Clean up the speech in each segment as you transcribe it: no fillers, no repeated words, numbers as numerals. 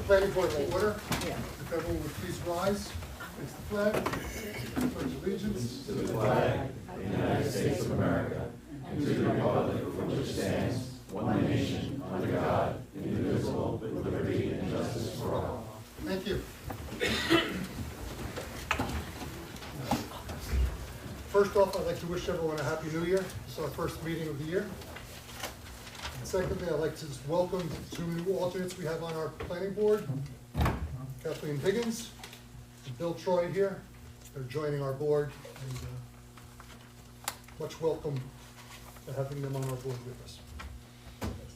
planning board to order. Yeah. If everyone would please rise, face the flag, pledge allegiance. To the flag of the United States of America, and to the republic for which it stands, one nation, under God, indivisible, with liberty and justice for all. Thank you. First off, I'd like to wish everyone a Happy New Year. This is our first meeting of the year. And secondly, I'd like to just welcome two new alternates we have on our planning board. Kathleen Higgins and Bill Troy here. They're joining our board, and much welcome to having them on our board with us.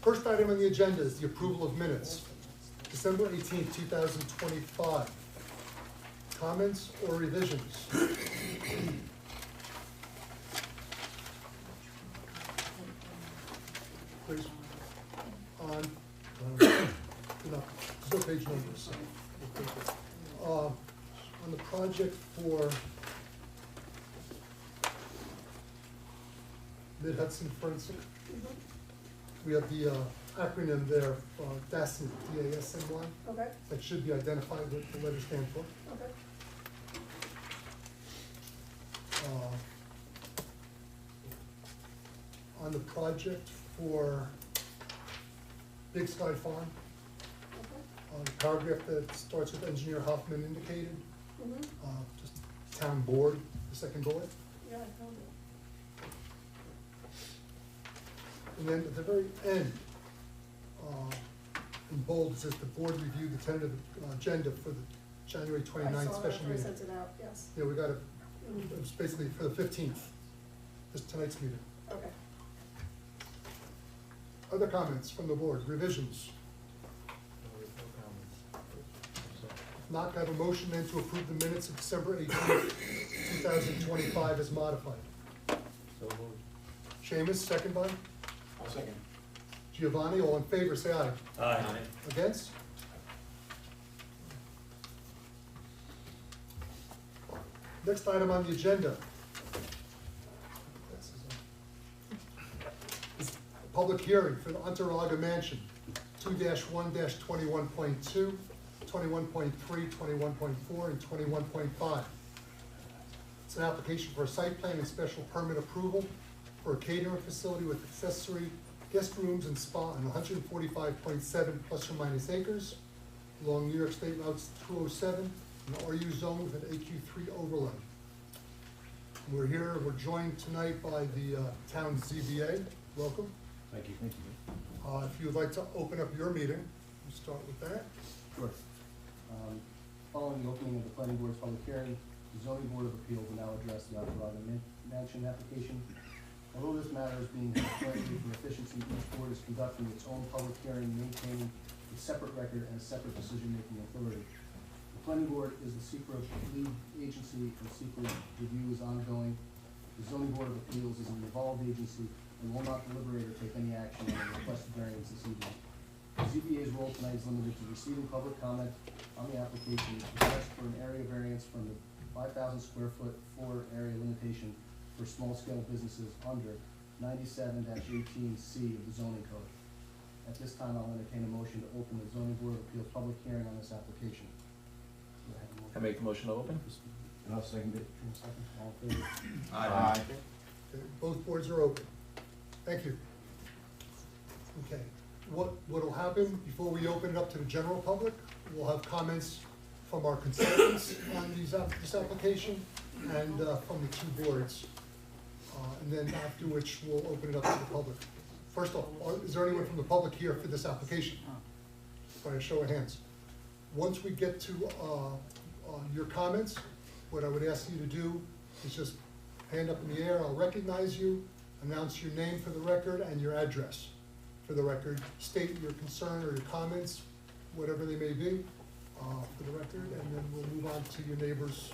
First item on the agenda is the approval of minutes. December 18th, 2025. Comments or revisions? Please. No, there's no page numbers. On the project for Mid-Hudson Forensic, we have the acronym there, DASNY, D-A-S-N-Y. Okay, That should be identified what the letter stands for. okay. On the project for Big Sky Farm, Okay. the paragraph that starts with Engineer Hoffman indicated, Mm-hmm. just town board, the second bullet. Yeah, I found it. And then at the very end, in bold, it says the board reviewed the tentative agenda for the January 29th special I meeting. sent it out, yes. Yeah, we got it, it was basically for the 15th, this tonight's meeting. Okay. Other comments from the board, revisions? If not, can I have a motion then to approve the minutes of December 18th, 2025 as modified? So moved. Seamus, second by? I'll second. Giovanni, all in favor, say aye. Aye. Against? Next item on the agenda is a public hearing for the Unterlaga Mansion, 2-1-21.2, 21.3, 21.4, and 21.5. It's an application for a site plan and special permit approval for a catering facility with accessory guest rooms and spa on 145.7 plus or minus acres along New York State Route 207 in the RU zone with an AQ3 overlay. We're here, we're joined tonight by the town ZBA. Welcome. Thank you. Thank you. If you would like to open up your meeting, we'll start with that. Sure. Following the opening of the planning board's public hearing, the zoning board of appeals will now address the Unterlaga Mansion application. Although this matter is being heard for efficiency, each board is conducting its own public hearing, maintaining a separate record and a separate decision-making authority. The planning board is the secret lead agency, and secret review is ongoing. The zoning board of appeals is an involved agency and will not deliberate or take any action on the requested variance this evening. The ZBA's role tonight is limited to receiving public comment on the application, request for an area variance from the 5,000 square foot floor area limitation for small-scale businesses under 97-18C of the zoning code. At this time, I'll entertain a motion to open the zoning board of appeals public hearing on this application. Do I have a motion? I make the motion to open. And I'll second it. Second, all in favor? Aye. Okay, both boards are open. Thank you. Okay, what'll happen before we open it up to the general public, we'll have comments from our consultants on this application and from the two boards. And then after which we'll open it up to the public. First off, is there anyone from the public here for this application? By a show of hands. Once we get to your comments, what I would ask you to do is just hand up in the air, I'll recognize you, announce your name for the record and your address for the record, state your concern or your comments, whatever they may be, for the record, and then we'll move on to your neighbors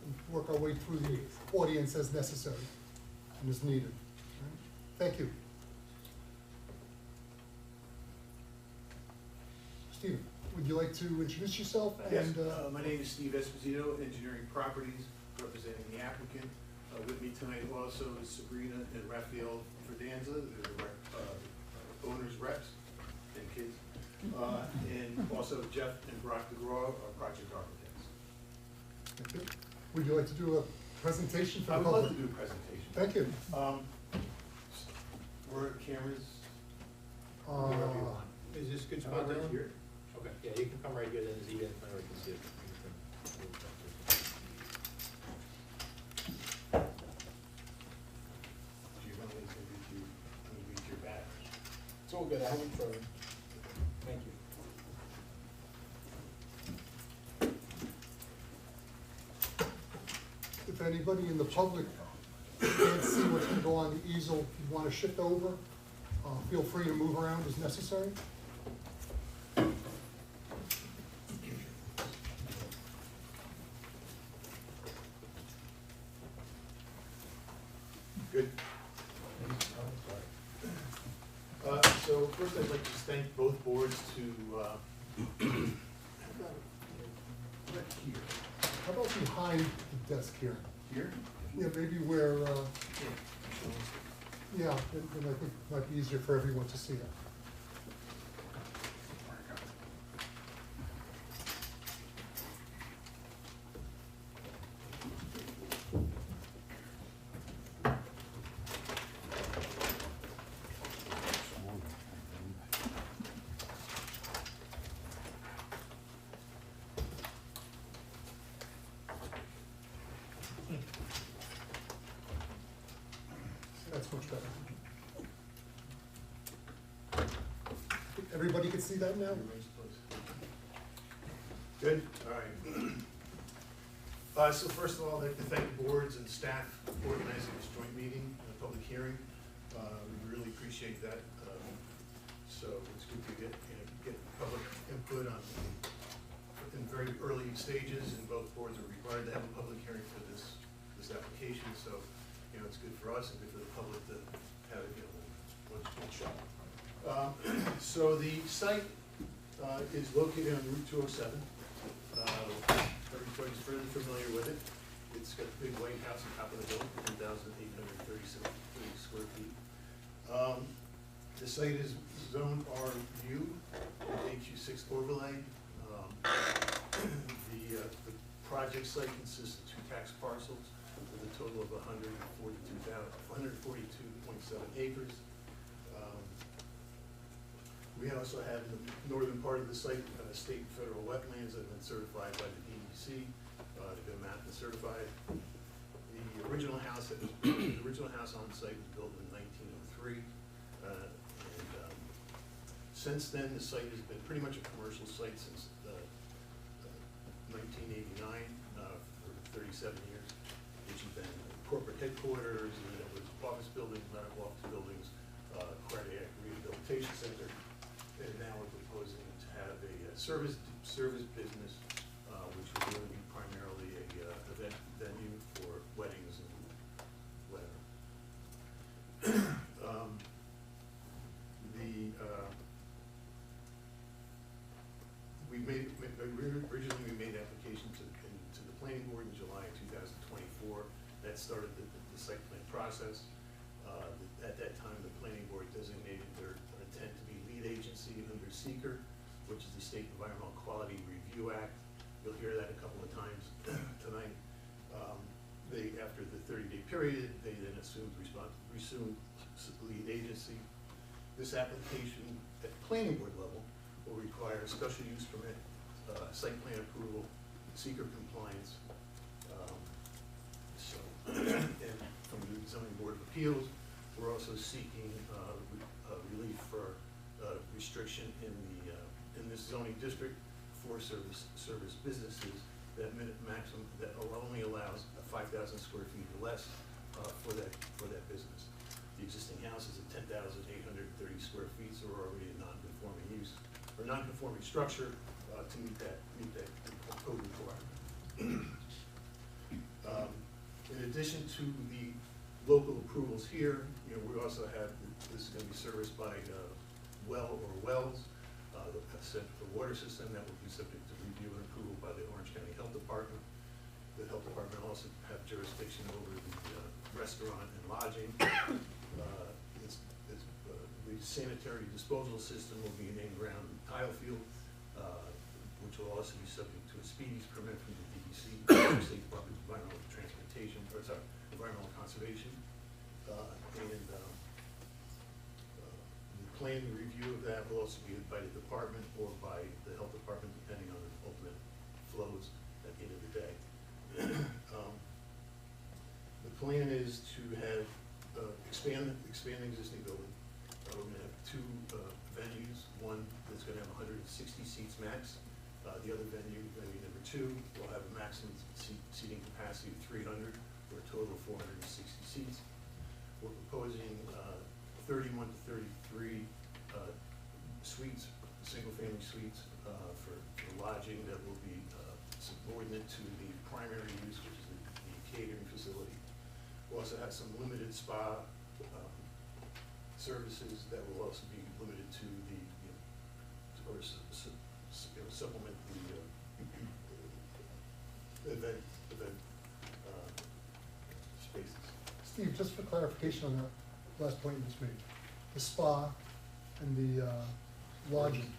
and work our way through the audience as necessary and as needed. All right? Thank you. Stephen, would you like to introduce yourself? Yes, And my name is Steve Esposito, Engineering Properties, representing the applicant. With me tonight also is Sabrina and Raphael Verdanza, they're the owners' reps and kids. And also Jeff and Brock DeGraw are project architects. Thank you. Would you like to do a presentation for I the would love public? to do a presentation. Thank you. Where cameras? Is this good How about spot right down? here? Okay, yeah, you can come right here, then there's even, I can see it. Do you want me to read your back? It's all good, I have it for you. Thank you. If anybody in the public can't see what's going to go on the easel, if you want to shift over, feel free to move around as necessary. Good. So first I'd like to thank both boards to, how about here? How about behind the desk here? Here? Yeah, maybe where, yeah, then I think it might be easier for everyone to see that. That's much better. Everybody can see that now? Good, all right. So first of all, I'd like to thank the boards and staff for organizing this joint meeting, public hearing. We really appreciate that. So it's good to get public input on, in very early stages, and both boards are required to have a public hearing for this application. So, it's good for us and good for the public to have it, one shot. So the site is located on Route 207. Everybody's fairly familiar with it. It's got a big white house on top of the hill, 10,836 square feet. The site is zoned RU, AQ6 overlay. The project site consists of 2 tax parcels with a total of 142.7 acres. We also have in the northern part of the site, state and federal wetlands that have been certified by the DEC. They've been mapped and certified. The original house on the site was built in 1903. Since then, the site has been pretty much a commercial site since 1989, for 37 years, which has been corporate headquarters, and then it was office buildings, medical office buildings, cardiac rehabilitation center. And now we're proposing to have a service business, which will really be primarily a event venue for weddings and whatever. Originally we made application to the planning board in July of 2024. That started the site plan process. At that time, the planning board designated their intent to be lead agency under SEEKR, which is the State Environmental Quality Review Act. You'll hear that a couple of times tonight. After the 30-day period, they then resumed lead agency. This application at the planning board level will require a special use permit, site plan approval, SEEKR compliance. And from the Zoning Board of Appeals, we're also seeking relief for restriction in this zoning district for service businesses that only allows 5,000 square feet or less for that business. The existing house is at 10,830 square feet, so we're already a non-conforming use or non-conforming structure to meet that code requirement. In addition to the local approvals here, we also have, this is going to be serviced by wells, the water system that will be subject to review and approval by the Orange County Health Department. The Health Department also have jurisdiction over the restaurant and lodging. The sanitary disposal system will be an in-ground tile field, which will also be subject to a speedies permit from the DEC, State Department of Environmental Transportation, or sorry, Environmental Conservation. The plan review of that will also be by the department or by the health department, depending on the ultimate flows at the end of the day. The plan is to have, expand the existing building. We're gonna have two venues, one that's gonna have 160 seats max. The other venue number two, will have a maximum seating capacity of 300 for a total of 460 seats. We're proposing 31 to 33 suites, single-family suites for lodging that will be subordinate to the primary use, which is the catering facility. We'll also have some limited spa services that will also be limited to the, or supplement the event spaces. Steve, just for clarification on that last point you just made, the spa and the lodging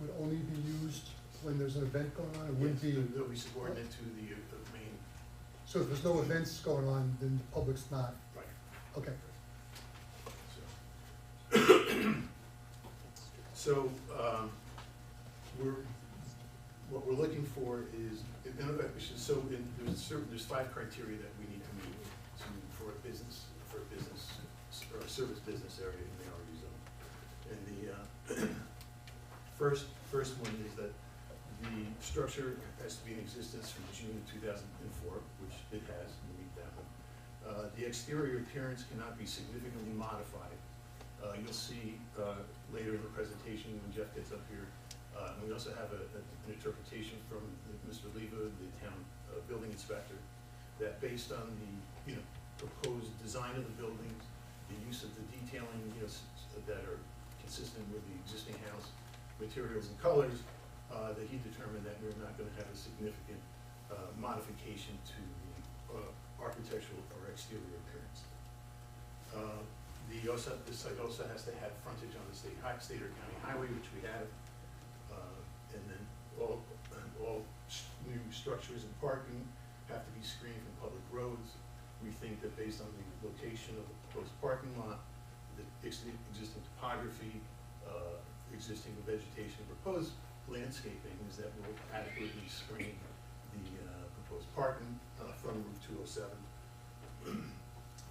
would only be used when there's an event going on? It wouldn't Yes, be, they'll be subordinate to the main, so if there's no events going on, then the public's not, right. okay. So, what we're looking for is, there's 5 criteria that we need to meet for a business, or a service business area in the RD zone. And the first one is that the structure has to be in existence from June of 2004, which it has, we meet that one. The exterior appearance cannot be significantly modified. You'll see later in the presentation when Jeff gets up here, and we also have an interpretation from Mr. Leva, the town building inspector, that based on the proposed design of the buildings, the use of the detailing that are consistent with the existing house materials and colors, that he determined that we're not going to have a significant modification to the architectural or exterior appearance. The site also has to have frontage on the state or county highway, which we have, and then all new structures and parking have to be screened from public roads. We think that based on the location of the proposed parking lot, the existing topography, existing vegetation, proposed landscaping is that will adequately screen the proposed parking from Route 207.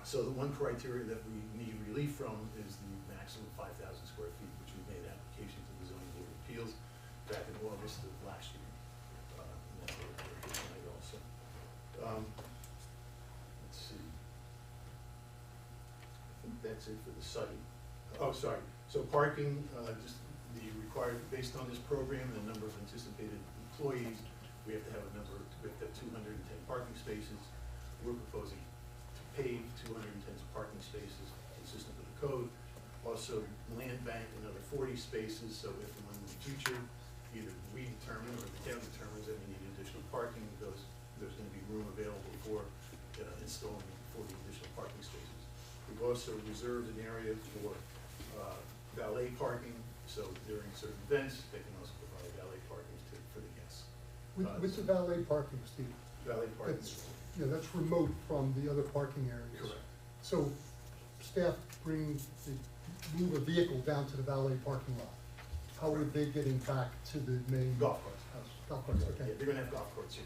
So the one criteria that we need relief from is the maximum 5,000 square feet, which we made application to the zoning board of appeals back in August of last year. And that's what we're here tonight also. Let's see. I think that's it for the site. Oh, sorry. So parking, just the required, based on this program and the number of anticipated employees, we have to have 210 parking spaces. We're proposing pave 210 parking spaces consistent with the code. Also land bank another 40 spaces, so if and when in the future, either we determine or the town determines that we need additional parking, there's going to be room available for installing 40 additional parking spaces. We've also reserved an area for valet parking, so during certain events, they can also provide valet parking for the guests. With the valet parking, Steve, Valet parking. that's remote from the other parking areas. Correct. So staff move a vehicle down to the valet parking lot. How are they getting back to the main? Golf carts. House? Golf carts, Yeah, okay. they're gonna have golf carts here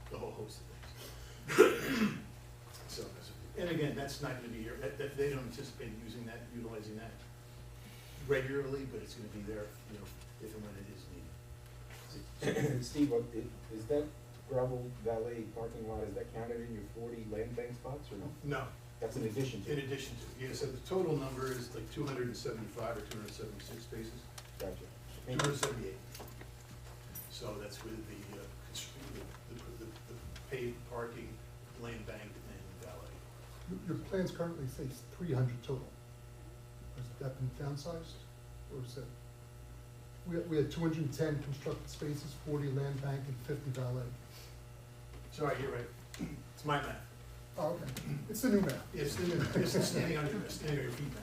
for the whole host of things. So, and again, that's not gonna be here, they don't anticipate utilizing that regularly, but it's gonna be there, if and when it is needed. Steve, is that gravel valet parking lot, is that counted in your 40 land bank spots or no? No, That's in addition to? in addition to, so the total number is like 275 or 276 spaces, Gotcha. Thank you. 278. So that's with the paved parking, land bank, and valet. Your plans currently say 300 total. Has that been downsized, or is that? We had 210 constructed spaces, 40 land bank, and 50 valet. Sorry, you're right, it's my math. Oh, okay, it's the new map. It's standing on your feet now.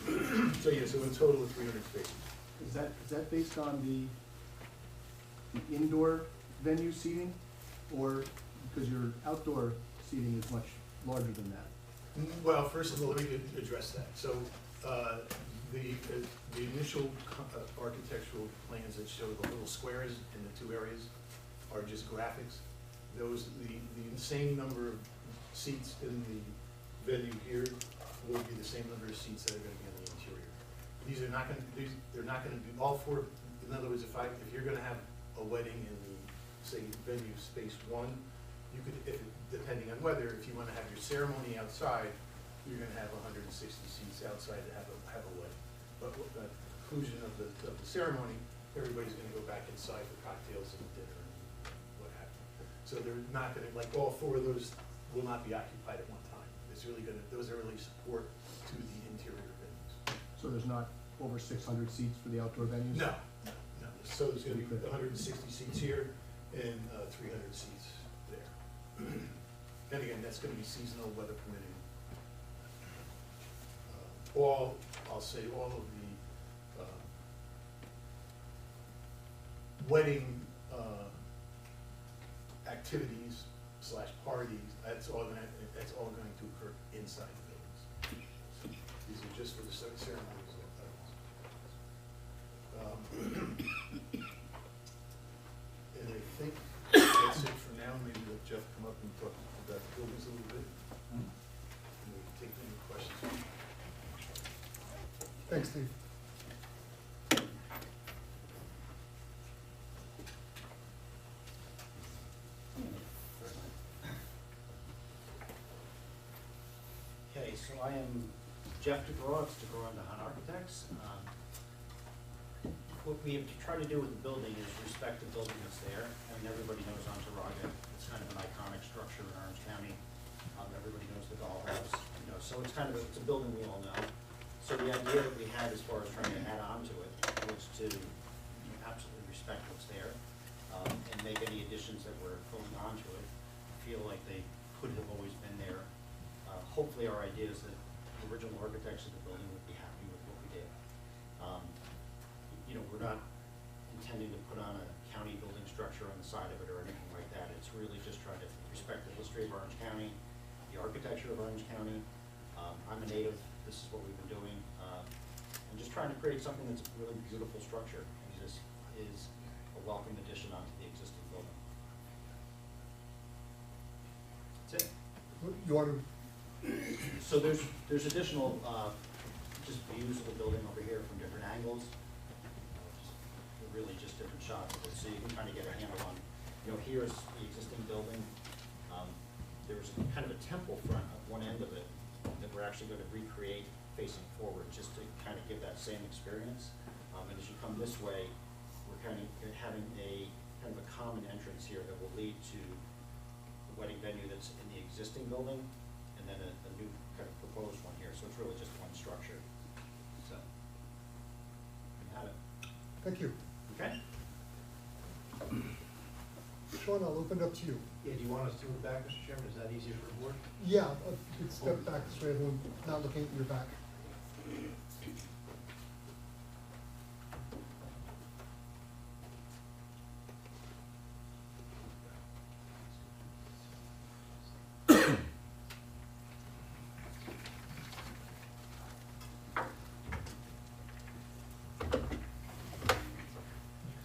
So, yeah, so in total of 300 spaces. Is that based on the indoor venue seating? Or because your outdoor seating is much larger than that? Well, first of all, let me address that. So, the initial architectural plans that show the little squares in the two areas are just graphics. Those, the same number of seats in the venue here will be the same number of seats that are gonna be on the interior. These are not gonna, they're not gonna be, all four, in other words, if you're gonna have a wedding in the, say, venue space one, you could, depending on weather, if you wanna have your ceremony outside, you're gonna have 160 seats outside to have a wedding. But with the conclusion of the ceremony, everybody's gonna go back inside for cocktails and dinner and what have you. So they're not gonna, like, all four of those will not be occupied at one time. It's really gonna, those are really support to the interior venues. So there's not over 600 seats for the outdoor venues? No. So there's gonna be 160 seats here and 300 seats there. And again, that's gonna be seasonal, weather permitting. I'll say all of the wedding activities / parties, that's all going to occur inside the buildings. These are just for the ceremonies. And I think that's it for now. Maybe let Jeff come up and talk about the buildings a little bit. And we can take any questions. Thanks, Steve. Okay, so I am Jeff DeGraw, it's DeGraw and DeHaan Architects. What we have tried to do with the building is respect the building that's there. I mean, everybody knows Antaraga. It's kind of an iconic structure in Orange County. Everybody knows the dollhouse, you know, so it's kind of it's a building we all know. So the idea that we had as far as trying to add on to it was to absolutely respect what's there and make any additions that we're pulling onto it feel like they could have always been there. Hopefully our idea is that the original architects of the building would be happy with what we did. You know, we're not intending to put on a county building structure on the side of it or anything like that. It's really just trying to respect the history of Orange County, the architecture of Orange County. I'm a native, this is what we've been doing. And just trying to create something that's a really beautiful structure and just is a welcome addition onto the existing building. That's it. You want to, So there's additional, just views of the building over here from different angles. Really just different shots of it, so you can kind of get a handle on, you know, here's the existing building. There's kind of a temple front at one end of it that we're actually going to recreate facing forward, just to kind of give that same experience. And as you come this way, we're kind of having a kind of a common entrance here that will lead to the wedding venue that's in the existing building, and then a new kind of proposed one here. So it's really just one structure. So you have it. thank you. Okay. Sean, I'll open it up to you. Yeah, do you want us to move back, Mr. Chairman? Is that easier for the board? Yeah, you could step back this way, everyone not looking at your back.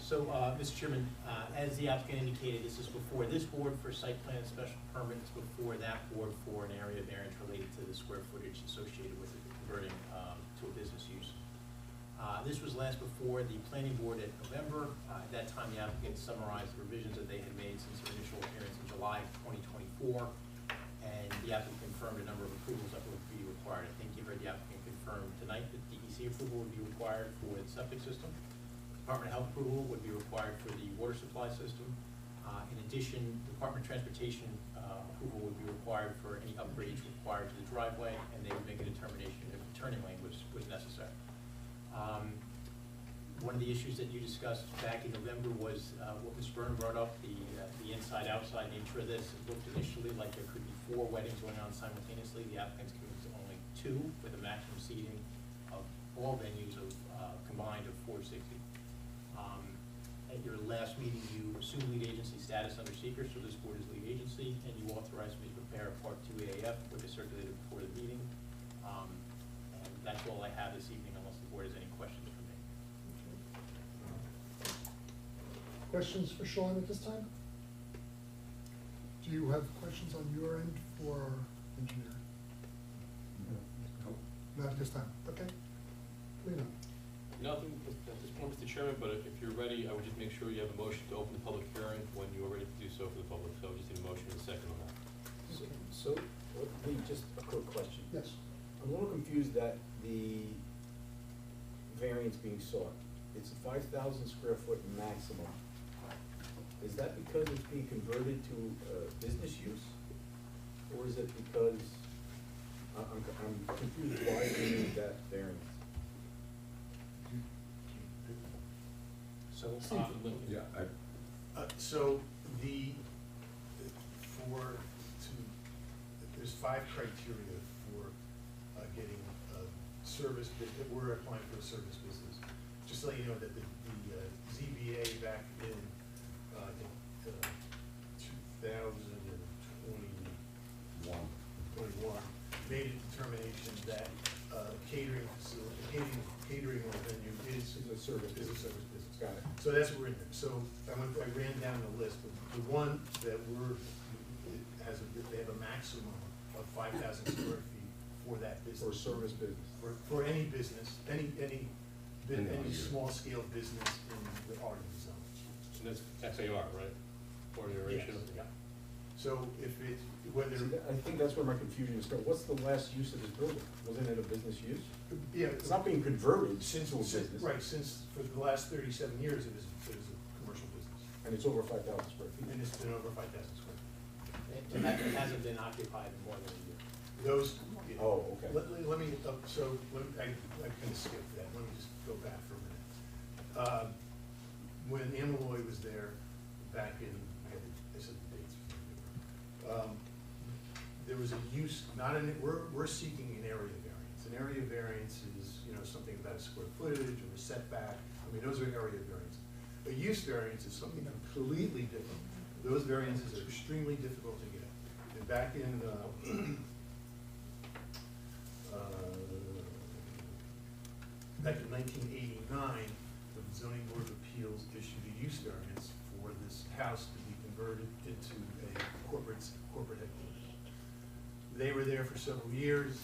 So, Mr. Chairman, as the applicant indicated, this is before this board for site plan and special permit. It's before that board for an area variance related to the square footage associated with it converting to a business use. This was last before the planning board in November. At that time, the applicant summarized the revisions that they had made since their initial appearance in July 2024. And the applicant confirmed a number of approvals that would be required. I think you heard the applicant confirm tonight that DEC approval would be required for the septic system. Department of Health approval would be required for the water supply system. In addition, Department of Transportation approval would be required for any upgrades required to the driveway, and they would make a determination if a turning lane was necessary. One of the issues that you discussed back in November was what Mr. Byrne brought up, the inside-outside nature of this. It looked initially like there could be 4 weddings going on simultaneously. The applicant's committed to only 2 with a maximum seating of all venues of, combined of 460. At your last meeting, you assumed lead agency status under seeker, so this board is lead agency, and you authorized me to prepare a Part 2 AAF, which is circulated before the meeting. And that's all I have this evening, unless the board has any questions for me. Questions for Sean at this time? Do you have questions on your end for our engineer? Not at this time, okay? Lena? Nothing at this point, Mr. Chairman, but if you're ready, I would just make sure you have a motion to open the public hearing when you are ready to do so for the public. So I just need a motion and a second on that. So, Lee, just a quick question. Yes. I'm a little confused that the variance being sought, it's a 5,000 square foot maximum. Is that because it's being converted to business use? Or is it because, I'm confused why you need that variance? So, Yeah, So there's 5 criteria for getting service, we're applying for a service business. Just to let you know that the ZBA back in, I think, 2021, made a determination that catering facility, catering or venue is a service business. Got it. So that's what we're in there. So I ran down the list, but the one that they have a maximum of 5,000 square feet for that business. For service business. For any business, any small scale business in the R&D zone. And that's XAR, right? Or your ratio? Yes. So if it's, whether. See, I think that's where my confusion is starting. What's the last use of this building? Wasn't it a business use? Yeah. It's not being converted to a Since, business. right, since for the last 37 years, it was a commercial business. And it's over 5,000 square feet. And it's been over 5,000 square feet. and it hasn't been occupied in more than a year. Those. Oh, okay. Let me, I kind of skipped that, let me just go back for a minute. When Amaloy was there, back in, I said the dates. There was a use, we're seeking an area variance. An area variance is, something about a square footage or a setback, those are area variance. A use variance is something completely different. Those variances are extremely difficult to get. And back in, back in 1989, the Zoning Board of Appeals issued a use variance for this house to be converted into a corporate headquarters. They were there for several years.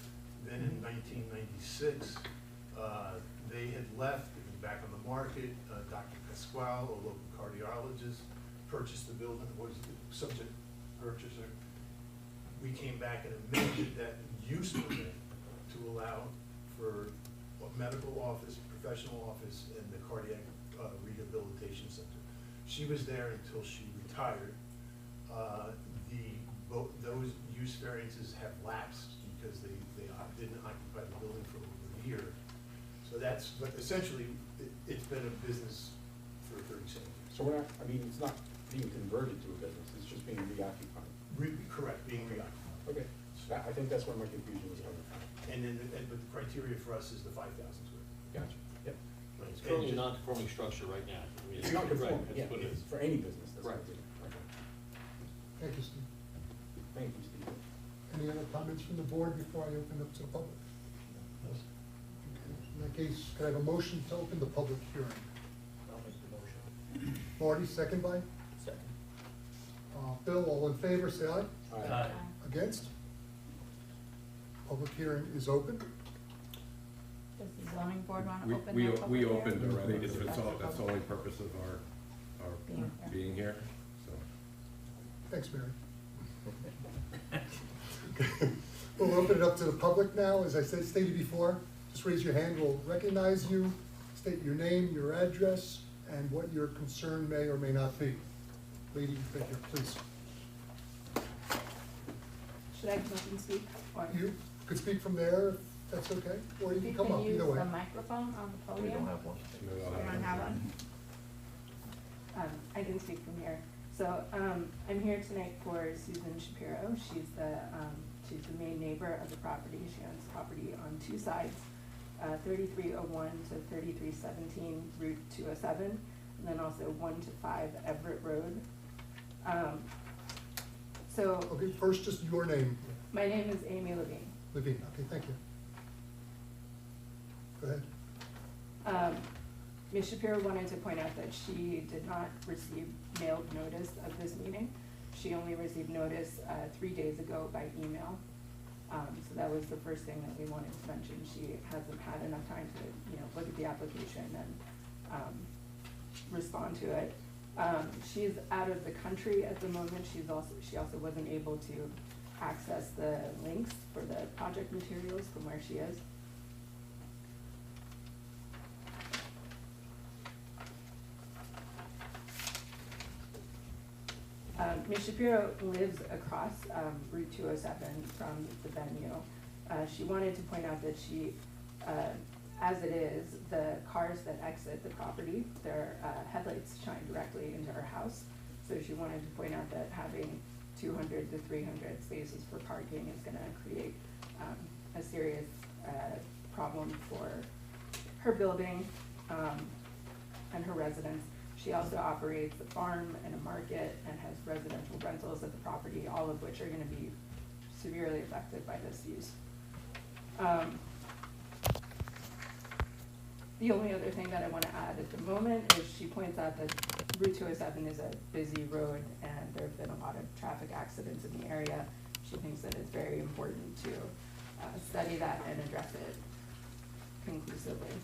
Then in 1996, they had left. It was back on the market. Dr. Pasquale, a local cardiologist, purchased the building, was the subject purchaser. We came back and amended that use permit to allow for a medical office, professional office, and the cardiac rehabilitation center. She was there until she retired. Those use variances have lapsed because they didn't occupy the building for over a year. So but essentially, it's been a business for 37 years. So it's not being converted to a business, it's just being reoccupied. Correct, being reoccupied. Okay, so I think that's where my confusion was coming from. And then, but the criteria for us is the 5,000 square. Gotcha. Yep. Right. It's currently a non-conforming structure right now. It's not conforming, Right, yeah, that's what it is. for any business, that's what Right. it is. Okay. Thank you, Steve. Thank you, Steve. Any other comments from the board before I open up to the public? Okay. In that case, could I have a motion to open the public hearing? I'll make the motion. Marty, second by? Second. Bill, all in favor, say aye. All right. Against? Public hearing is open. Does the zoning board want to open we that public hearing? opened already, that's the only purpose of our Being here. being here, so. Thanks, Mary. We'll open it up to the public now. As I stated before, just raise your hand, we'll recognize you, state your name, your address, and what your concern may or may not be. Lady, right here, please. Should I come up and speak? Or You could speak from there, if that's okay, or you can come up, either use way. the microphone on the podium? We don't We don't have one? I can speak from here. So, I'm here tonight for Susan Shapiro. She's the main neighbor of the property. She owns property on two sides. 3301 to 3317 Route 207, and then also 1 to 5 Everett Road. So Okay, first, just your name, my name is Amy Levine. Levine, okay, thank you. Go ahead. Ms. Shapiro wanted to point out that she did not receive mailed notice of this meeting. She only received notice 3 days ago by email. So that was the first thing that we wanted to mention. She hasn't had enough time to, look at the application and respond to it. She's out of the country at the moment. She also wasn't able to access the links for the project materials from where she is. Ms. Shapiro lives across Route 207 from the venue. She wanted to point out that she, as it is, the cars that exit the property, their headlights shine directly into her house. So she wanted to point out that having 200 to 300 spaces for parking is gonna create a serious problem for her building and her residents. She also operates a farm and a market and has residential rentals at the property, all of which are gonna be severely affected by this use. The only other thing that I wanna add at the moment is she points out that Route 207 is a busy road and there have been a lot of traffic accidents in the area. She thinks that it's very important to study that and address it conclusively.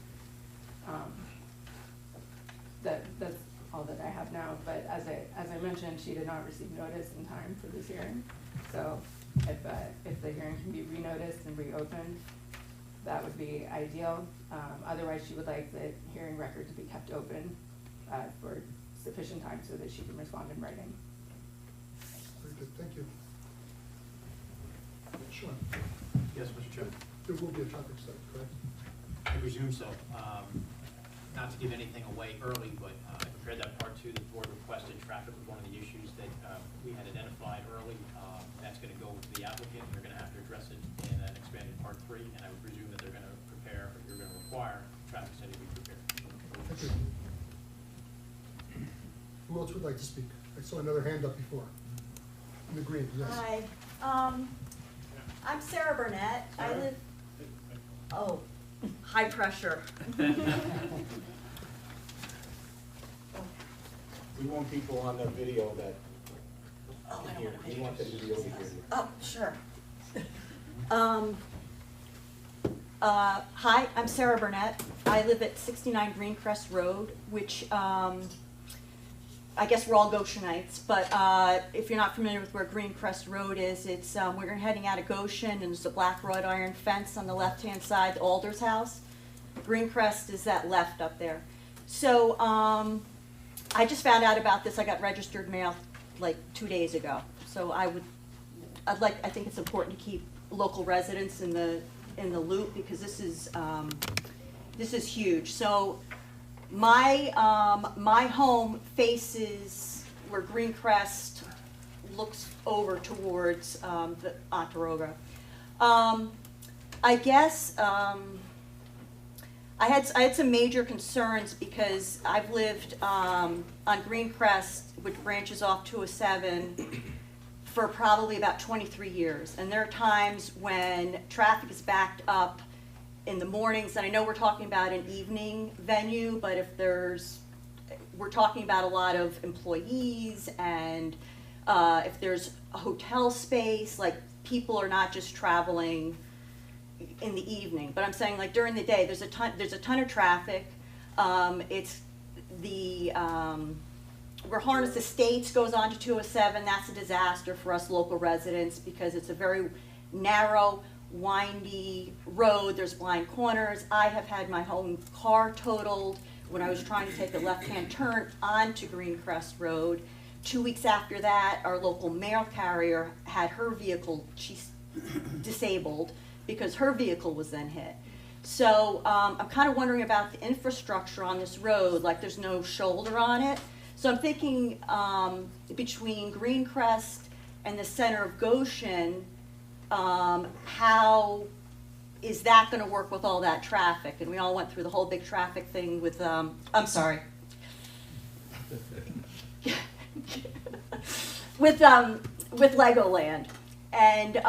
That's all that I have now, but as I mentioned, she did not receive notice in time for this hearing. So if the hearing can be renoticed and reopened, that would be ideal. Otherwise, she would like the hearing record to be kept open for sufficient time so that she can respond in writing. Very good, thank you. Sean, Yes, Mr. Chairman. there will be a traffic study, correct? I presume so. Not to give anything away early, but I prepared that part two. The board requested traffic was one of the issues that we had identified early. That's gonna go to the applicant. You're gonna have to address it in an expanded part three, and I would presume that they're gonna prepare, or you're gonna require traffic study to be prepared. Thank you. Who else would like to speak? I saw another hand up before. In the green, yes. Hi, I'm Sarah Burnett. I live, high pressure. We want people on the video that Oh, I don't here, want we want them to be over here. Oh, sure. Hi, I'm Sarah Burnett. I live at 69 Greencrest Road, which, I guess we're all Goshenites, but if you're not familiar with where Greencrest Road is, it's, we're heading out of Goshen, and there's a black wrought iron fence on the left-hand side, the Alder's house. Greencrest is that left up there. So, I just found out about this. I got registered mail like 2 days ago. So I think it's important to keep local residents in the loop, because this is huge. So my home faces where Greencrest looks over towards the Ontaroga. I guess I had some major concerns because I've lived on Greencrest, which branches off 207, for probably about 23 years. And there are times when traffic is backed up in the mornings, and I know we're talking about an evening venue, but if we're talking about a lot of employees, and if there's a hotel space, like people are not just traveling in the evening, but I'm saying like during the day, there's a ton of traffic. It's the where Harness Estates goes on to 207. That's a disaster for us local residents because it's a very narrow, windy road. There's blind corners. I have had my home car totaled when I was trying to take a left-hand turn onto Greencrest Road. 2 weeks after that, our local mail carrier had her vehicle, she's disabled, because her vehicle was then hit. So I'm kind of wondering about the infrastructure on this road, like there's no shoulder on it. So I'm thinking between Greencrest and the center of Goshen, how is that gonna work with all that traffic? And we all went through the whole big traffic thing with, I'm sorry. with Legoland. And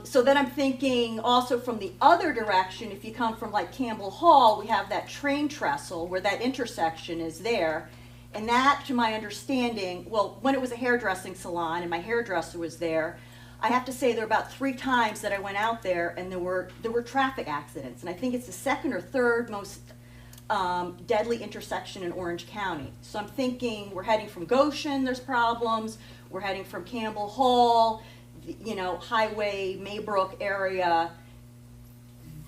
so then I'm thinking also from the other direction, if you come from like Campbell Hall, we have that train trestle where that intersection is there. And that, to my understanding, well, when it was a hairdressing salon and my hairdresser was there, I have to say there were about 3 times that I went out there and there were traffic accidents. And I think it's the second or third most deadly intersection in Orange County. So I'm thinking we're heading from Goshen, there's problems. We're heading from Campbell Hall, you know, Highway, Maybrook area.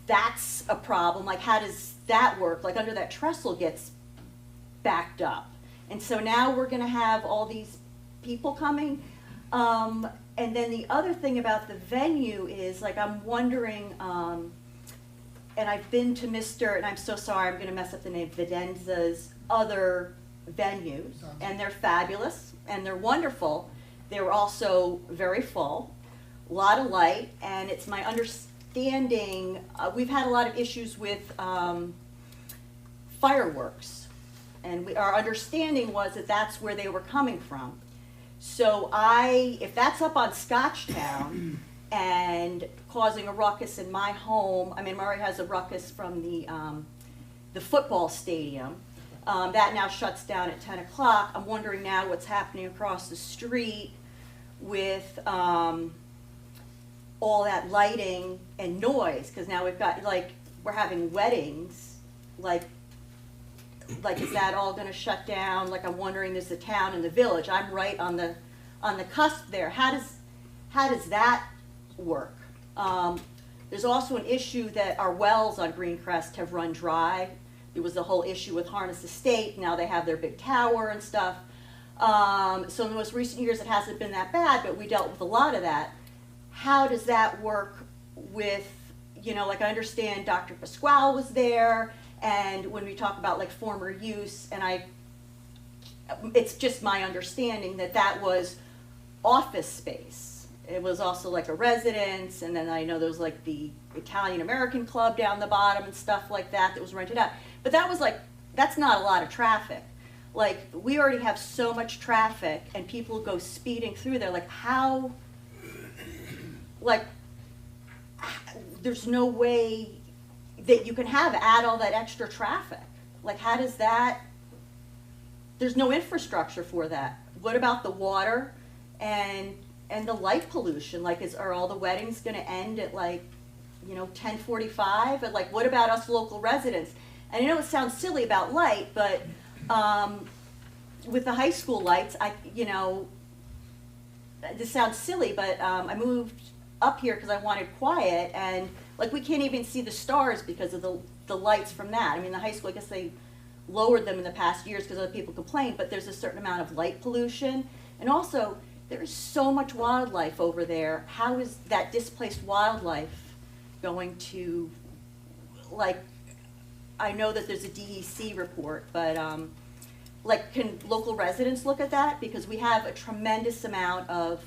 That's a problem. Like, how does that work? Like, under that trestle gets backed up. And so now we're gonna have all these people coming. And then the other thing about the venue is, like, I'm wondering, and I've been to Mr., and I'm so sorry, I'm gonna mess up the name, Videnza's other venues, and they're fabulous, and they're wonderful. They were also very full, a lot of light, and it's my understanding, we've had a lot of issues with fireworks, and our understanding was that that's where they were coming from. So if that's up on Scotchtown and causing a ruckus in my home, I mean, Murray has a ruckus from the football stadium, that now shuts down at 10 o'clock. I'm wondering now what's happening across the street with all that lighting and noise, because now we've got, like, we're having weddings, like is that all gonna shut down? Like, I'm wondering, there's the town and the village. I'm right on the cusp there. How does that work? There's also an issue that our wells on Greencrest have run dry. There was the whole issue with Harness Estate. Now they have their big tower and stuff. So in the most recent years, it hasn't been that bad, but we dealt with a lot of that. How does that work with, you know, like, I understand Dr. Pasquale was there, and when we talk about, like, former use, and it's just my understanding that that was office space. It was also like a residence, and then I know there was like the Italian American Club down the bottom and stuff like that was rented out. But that was like, that's not a lot of traffic. Like, we already have so much traffic and people go speeding through there. Like, how, like, there's no way that you can add all that extra traffic. Like, how does that, there's no infrastructure for that. What about the water and the light pollution? Like, are all the weddings gonna end at, like, you know, 10:45? And, like, what about us local residents? And I know it sounds silly about light, but with the high school lights, you know, this sounds silly, but I moved up here because I wanted quiet, and, like, we can't even see the stars because of the lights from that. I mean, the high school, I guess they lowered them in the past years because other people complained, but there's a certain amount of light pollution. And also, there's so much wildlife over there. How is that displaced wildlife going to, like, I know that there's a DEC report, but like, can local residents look at that? Because we have a tremendous amount of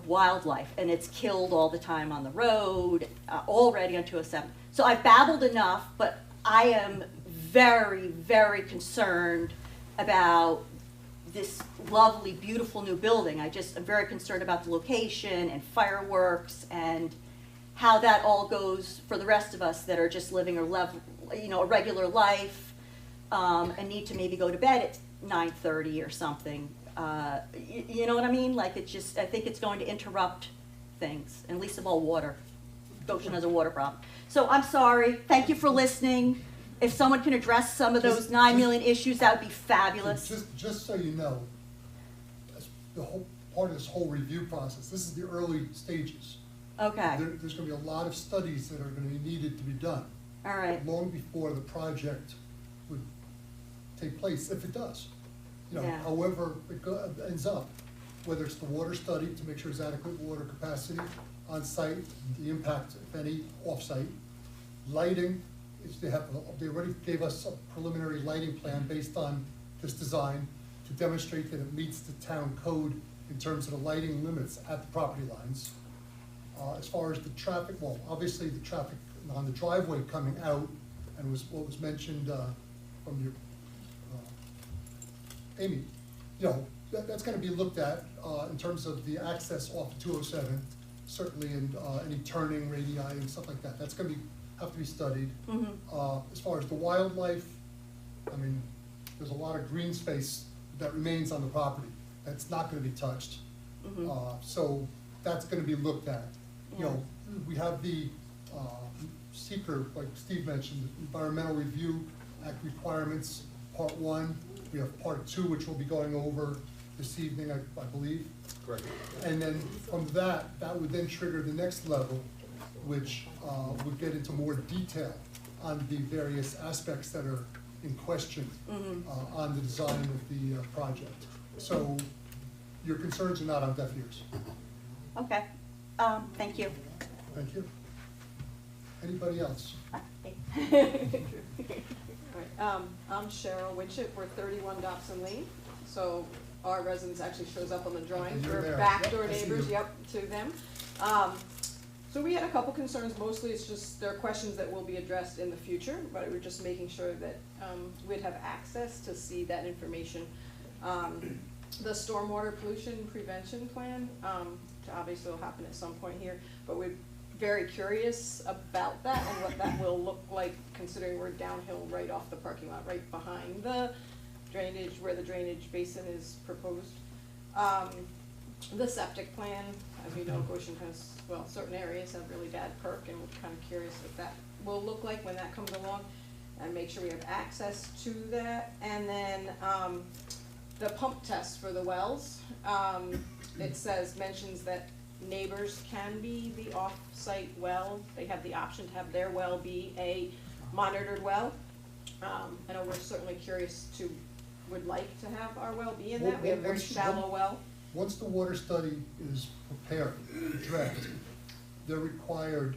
wildlife, and it's killed all the time on the road, already on 207. So I've babbled enough, but I am very, very concerned about this lovely, beautiful new building. I'm very concerned about the location and fireworks and how that all goes for the rest of us that are just living a regular life, and need to maybe go to bed at 9:30 or something. You know what I mean? Like, I think it's going to interrupt things, and least of all water. Goshen has a water problem. So I'm sorry. Thank you for listening. If someone can address some of those 9 million issues, that would be fabulous. Just so you know, as the whole part of this whole review process, this is the early stages. Okay. There's going to be a lot of studies that are going to be needed to be done. All right. Long before the project would take place, if it does. You know, Yeah. however it ends up, whether it's the water study to make sure there's adequate water capacity on site, the impact, if any, off site. Lighting, they already gave us a preliminary lighting plan based on this design to demonstrate that it meets the town code in terms of the lighting limits at the property lines. As far as the traffic, well, obviously the traffic on the driveway coming out, and was what was mentioned from your, Amy, you know, that's gonna be looked at in terms of the access off 207, certainly, and any turning radii and stuff like that. That's gonna have to be studied. As far as the wildlife, I mean, there's a lot of green space that remains on the property. That's not gonna be touched. So that's gonna be looked at. You know, we have the seeker, like Steve mentioned, environmental review act requirements, part 1. We have part 2, which we'll be going over this evening, I believe. Correct. And then from that would then trigger the next level, which would get into more detail on the various aspects that are in question on the design of the project. So your concerns are not on deaf ears. Okay, thank you. Thank you. Anybody else? I'm Cheryl Winship, we're 31 Dobson Lane, so our residence actually shows up on the drawings. You're We're there. backdoor Yep, I see neighbors, you. yep, to them. So we had a couple concerns, mostly it's just, there are questions that will be addressed in the future, but we're just making sure that we'd have access to see that information. The stormwater pollution prevention plan, obviously will happen at some point here, but we're very curious about that and what that will look like, considering we're downhill right off the parking lot, right behind the drainage, where the drainage basin is proposed. The septic plan, as we know, Goshen has, well, certain areas have really bad perk, and we're kind of curious what that will look like when that comes along, and make sure we have access to that. And then, the pump test for the wells, it mentions that neighbors can be the off-site well. They have the option to have their well be a monitored well. I know we're certainly would like to have our well be in that. We have a very shallow well. Once the water study is prepared, draft, they're required,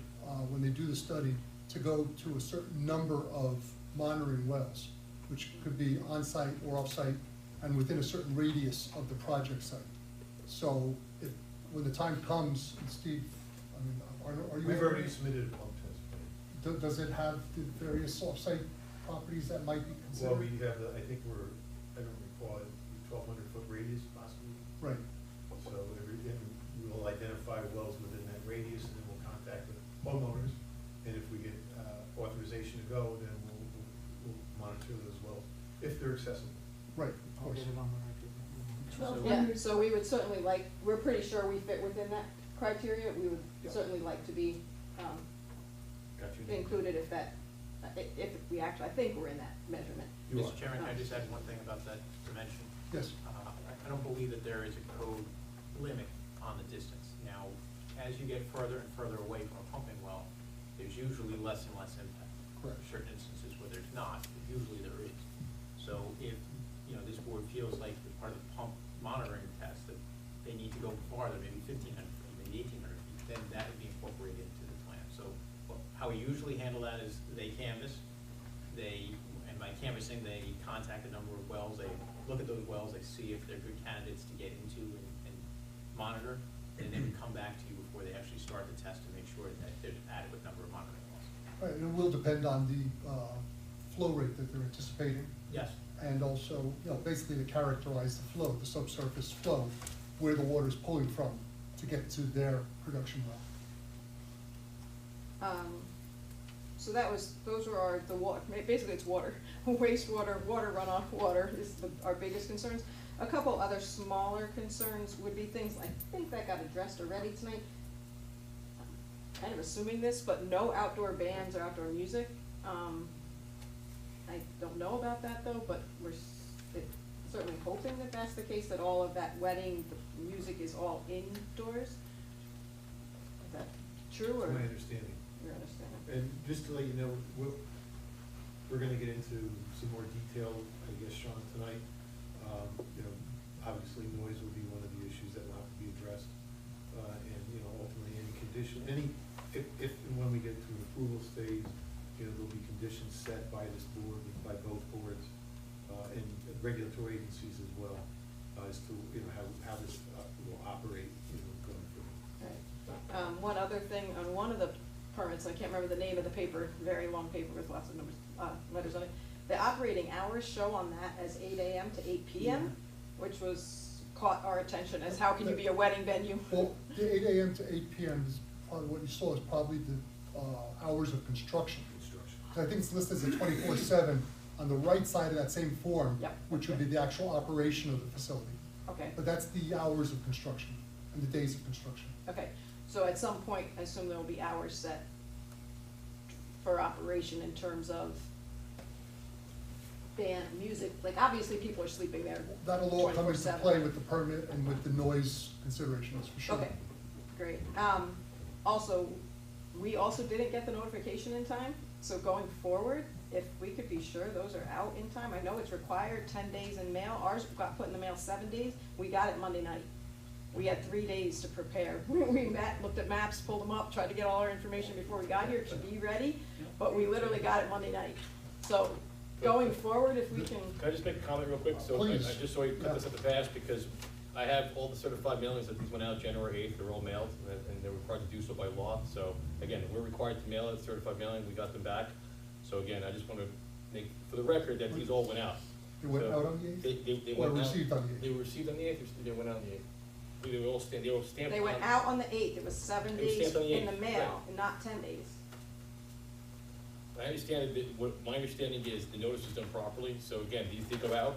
when they do the study, to go to a certain number of monitoring wells, which could be on-site or off-site, and within a certain radius of the project site. So when the time comes, and Steve, I mean, are you? We've already submitted a pump test plan. Does it have the various off-site properties that might be Well, considered? we have, I think I don't recall, 1,200-foot radius possibly. Right, So and we will identify wells within that radius, and then we'll contact the homeowners. And if we get authorization to go, then we'll monitor those wells, if they're accessible. right, of course. Yeah, so we would certainly like, we're pretty sure we fit within that criteria. We would Yeah. certainly like to be Got you. included if we actually, I think we're in that measurement. You are. Mr. Chairman, can I just add one thing about that dimension? Yes, I don't believe that there is a code limit on the distance. Now, as you get further and further away from a pumping well, there's usually less and less impact. Correct. There are certain instances where there's not, but usually there is. So if, this board feels like as part of the pump monitoring test that they need to go farther, maybe 1,500 feet, maybe 1,800 feet, then that would be incorporated into the plan. So how we usually handle that is they canvass, and by canvassing, they contact a number of wells, they look at those wells, they see if they're good candidates to get into and monitor, and then we come back to you before they actually start the test to make sure that there's an adequate number of monitoring wells. right, and it will depend on the flow rate that they're anticipating. Yes. And also, basically to characterize the flow, the subsurface flow, where the water's pulling from to get to their production well. So those are the water, basically it's water, wastewater, water runoff, water is our biggest concerns. A couple other smaller concerns would be things, I think that got addressed already tonight. I'm kind of assuming this, but no outdoor bands or outdoor music. I don't know about that though, but we're certainly hoping that that's the case, that all of that wedding, the music is all indoors. Is that true, or? That's my understanding. Your understanding? And just to let you know, we're gonna get into some more detail, I guess, Sean, tonight. Obviously noise will be one of the issues that will have to be addressed. And, ultimately any condition, if and when we get to an approval stage, there'll be conditions set by this board, by both boards, and regulatory agencies as well, as to, how this will operate, going forward. Right. One other thing, on one of the permits, I can't remember the name of the paper, very long paper with lots of numbers, letters on it. The operating hours show on that as 8 AM to 8 PM, which caught our attention as how can you be a wedding venue? Well, the 8 AM to 8 PM is probably, what you saw is probably the hours of construction. I think it's listed as a 24/7 on the right side of that same form, Yep. which would be the actual operation of the facility. Okay, But that's the hours of construction and the days of construction. okay, so at some point, I assume there will be hours set for operation in terms of band, music, like obviously people are sleeping there That'll all come into 24/7. play with the permit and with the noise considerations, for sure. Okay, great. Also, we also didn't get the notification in time, so going forward, if we could be sure those are out in time, I know it's required 10 days in mail, ours got put in the mail 7 days, we got it Monday night. We had 3 days to prepare. We met, looked at maps, pulled them up, tried to get all our information before we got here to be ready, but we literally got it Monday night. So, going forward, if we can, Can I just make a comment real quick? So I Please. just saw you put this at the pass, because I have all the certified mailings that these went out January 8th, they're all mailed, and they're required to do so by law. So again, we're required to mail it, certified mailing, we got them back. So again, I just want to make, for the record, that these all went out. It went So out on the 8th? They Or went out. received on the 8th? They were received on the 8th, or they went out on the 8th? They were all stamped, they went out on the 8th, it was 7 It was days stamped on the in the 8th, mail, right. and not 10 days. I understand that, what my understanding is the notice was done properly, so again, these did go out,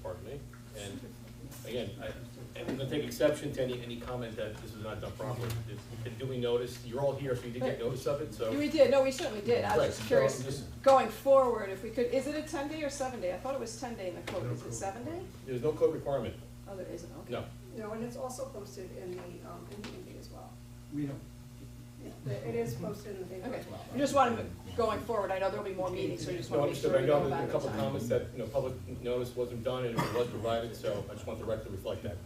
pardon me, and again, I'm gonna take exception to any comment that this was not done properly. Do we notice, you're all here, so you did get notice of it, so. We did, no, we certainly did, I was Right, just so curious, just- going forward, if we could, is it a 10-day or 7-day? I thought it was 10-day in the code, is it 7-day? There's no code requirement, Oh, there isn't, okay. no. No, and it's also posted in the evening as well. We don't. It is posted in the paper Okay, as well. I just wanted, going forward, I know there'll be more meetings, so I just No, wanna make understood, sure I we know go there's back a couple in of time. comments that, public notice wasn't done and it was provided, so I just want the record to reflect that.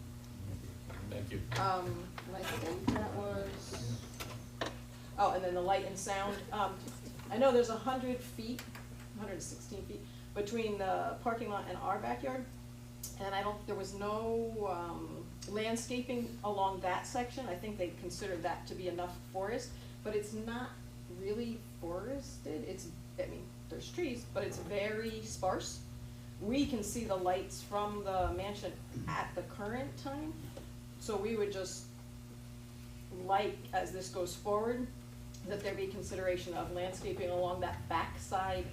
Thank you. And I think that was, oh, and then the light and sound, I know there's 100 feet, 116 feet between the parking lot and our backyard. And there was no, landscaping along that section, I think they considered that to be enough forest, but it's not really forested, there's trees, but it's very sparse. We can see the lights from the mansion at the current time, so we would just like, as this goes forward, that there be consideration of landscaping along that back side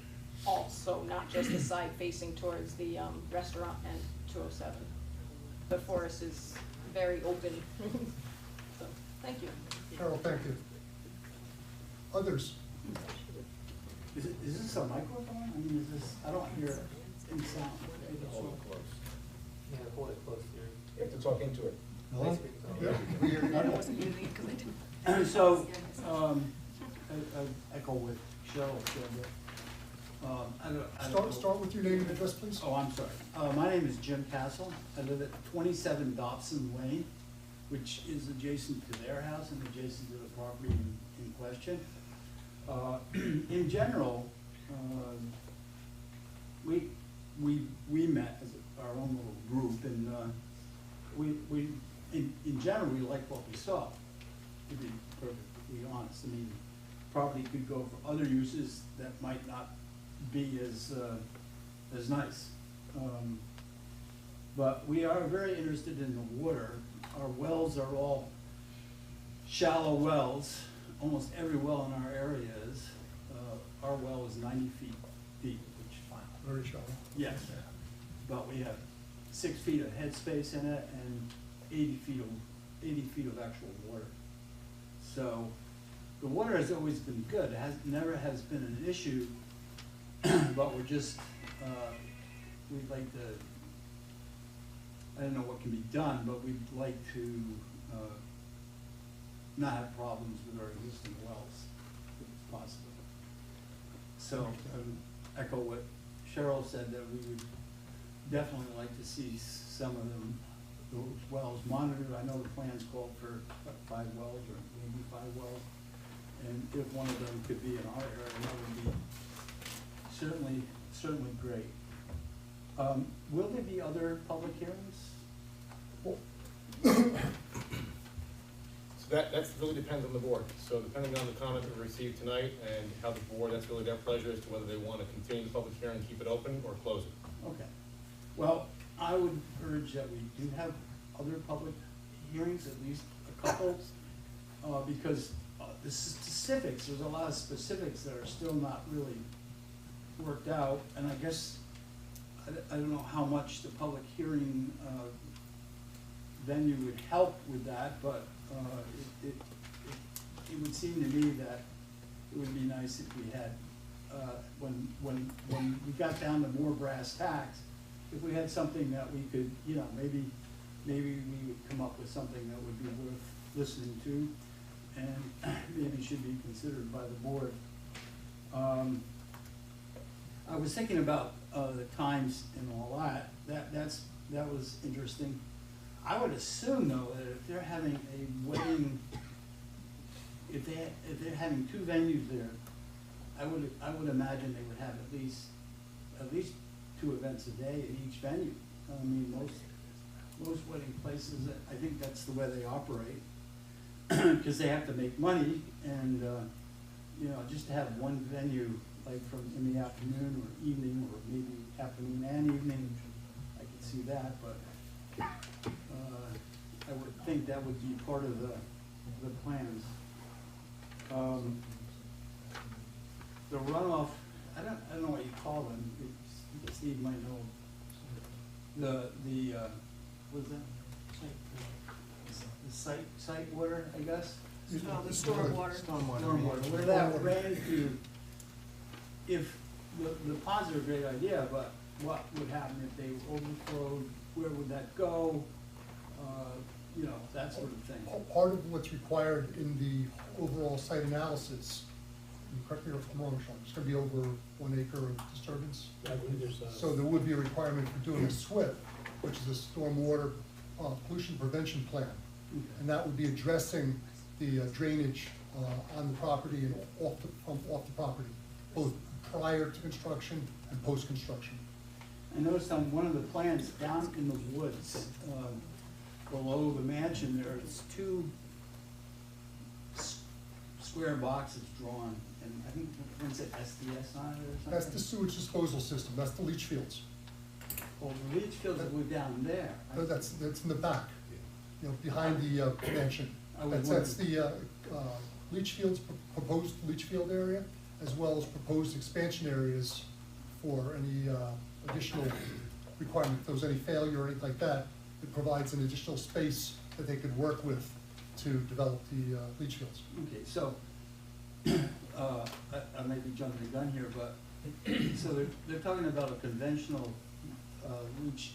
also, not just the side facing towards the, restaurant and 207. The forest is very open, so, thank you. Carol, thank you. Others? Is this a microphone? I mean, is this, I don't hear any sound. Hold it close. Yeah, hold it close here. You have to talk into it. Hello? Yeah, we hear you. So, I echo what Cheryl said. Start with your name and address, please. Oh, I'm sorry. My name is Jim Castle. I live at 27 Dobson Lane, which is adjacent to their house and adjacent to the property in question. In general, we met as our own little group, and in general, we liked what we saw, to be perfectly honest. I mean, property could go for other uses that might not be as nice. But we are very interested in the water. Our wells are all shallow wells. Almost every well in our area is. Our well is 90 feet deep, which, Very shallow. yes. But we have 6 feet of headspace in it and 80 feet of actual water. So the water has always been good. It never has been an issue, but we're just, we'd like to, I don't know what can be done, but we'd like to not have problems with our existing wells, if possible. So, echo what Cheryl said, that we would definitely like to see some of them, those wells monitored. I know the plans called for 5 wells, or maybe 5 wells. And if one of them could be in our area, that would be certainly great. Will there be other public hearings? That's really depends on the board. So depending on the comment that we received tonight and how the board, that's really their pleasure as to whether they want to continue the public hearing, keep it open, or close it. Okay. Well, I would urge that we do have other public hearings, at least a couple, because the specifics, there's a lot of specifics that are still not really worked out, and I guess, I don't know how much the public hearing venue would help with that, but it would seem to me that it would be nice if we had, when we got down to more brass tacks, if we had something that we could, you know, maybe we would come up with something that would be worth listening to, and maybe should be considered by the board. I was thinking about the times and all that. That was interesting. I would assume though that if they're having a wedding, if they're having two venues there, I would imagine they would have at least 2 events a day in each venue. I mean, most wedding places, I think that's the way they operate, because they have to make money, and you know, just to have one venue, like in the afternoon or evening, or maybe afternoon and evening, I could see that, but I would think that would be part of the plans. The runoff, I don't know what you call them. Steve might know. What's that? The site water, I guess? No, the stormwater. Stormwater, where that ran into, if, the ponds are a great idea, but what would happen if they overflowed? Where would that go? You know, that sort of thing. Part of what's required in the overall site analysis, and correct me if I'm wrong, Sean, it's gonna be over 1 acre of disturbance. I believe there's So there would be a requirement for doing a SWIP, which is a stormwater pollution prevention plan. And that would be addressing the drainage on the property and off the property, both prior to construction and post-construction. I noticed on one of the plans down in the woods, below the mansion, there's 2 square boxes drawn, and I think, what's it, SDS on it or something? That's the sewage disposal system, that's the leach fields. Well, the leach fields were down there. No, that's in the back, you know, behind the mansion. I was That's the leach fields, proposed leach field area, as well as proposed expansion areas for any additional requirement. If there was any failure or anything like that, it provides an additional space that they could work with to develop the leach fields. Okay, so, I may be jumping the gun here, but, so they're talking about a conventional leach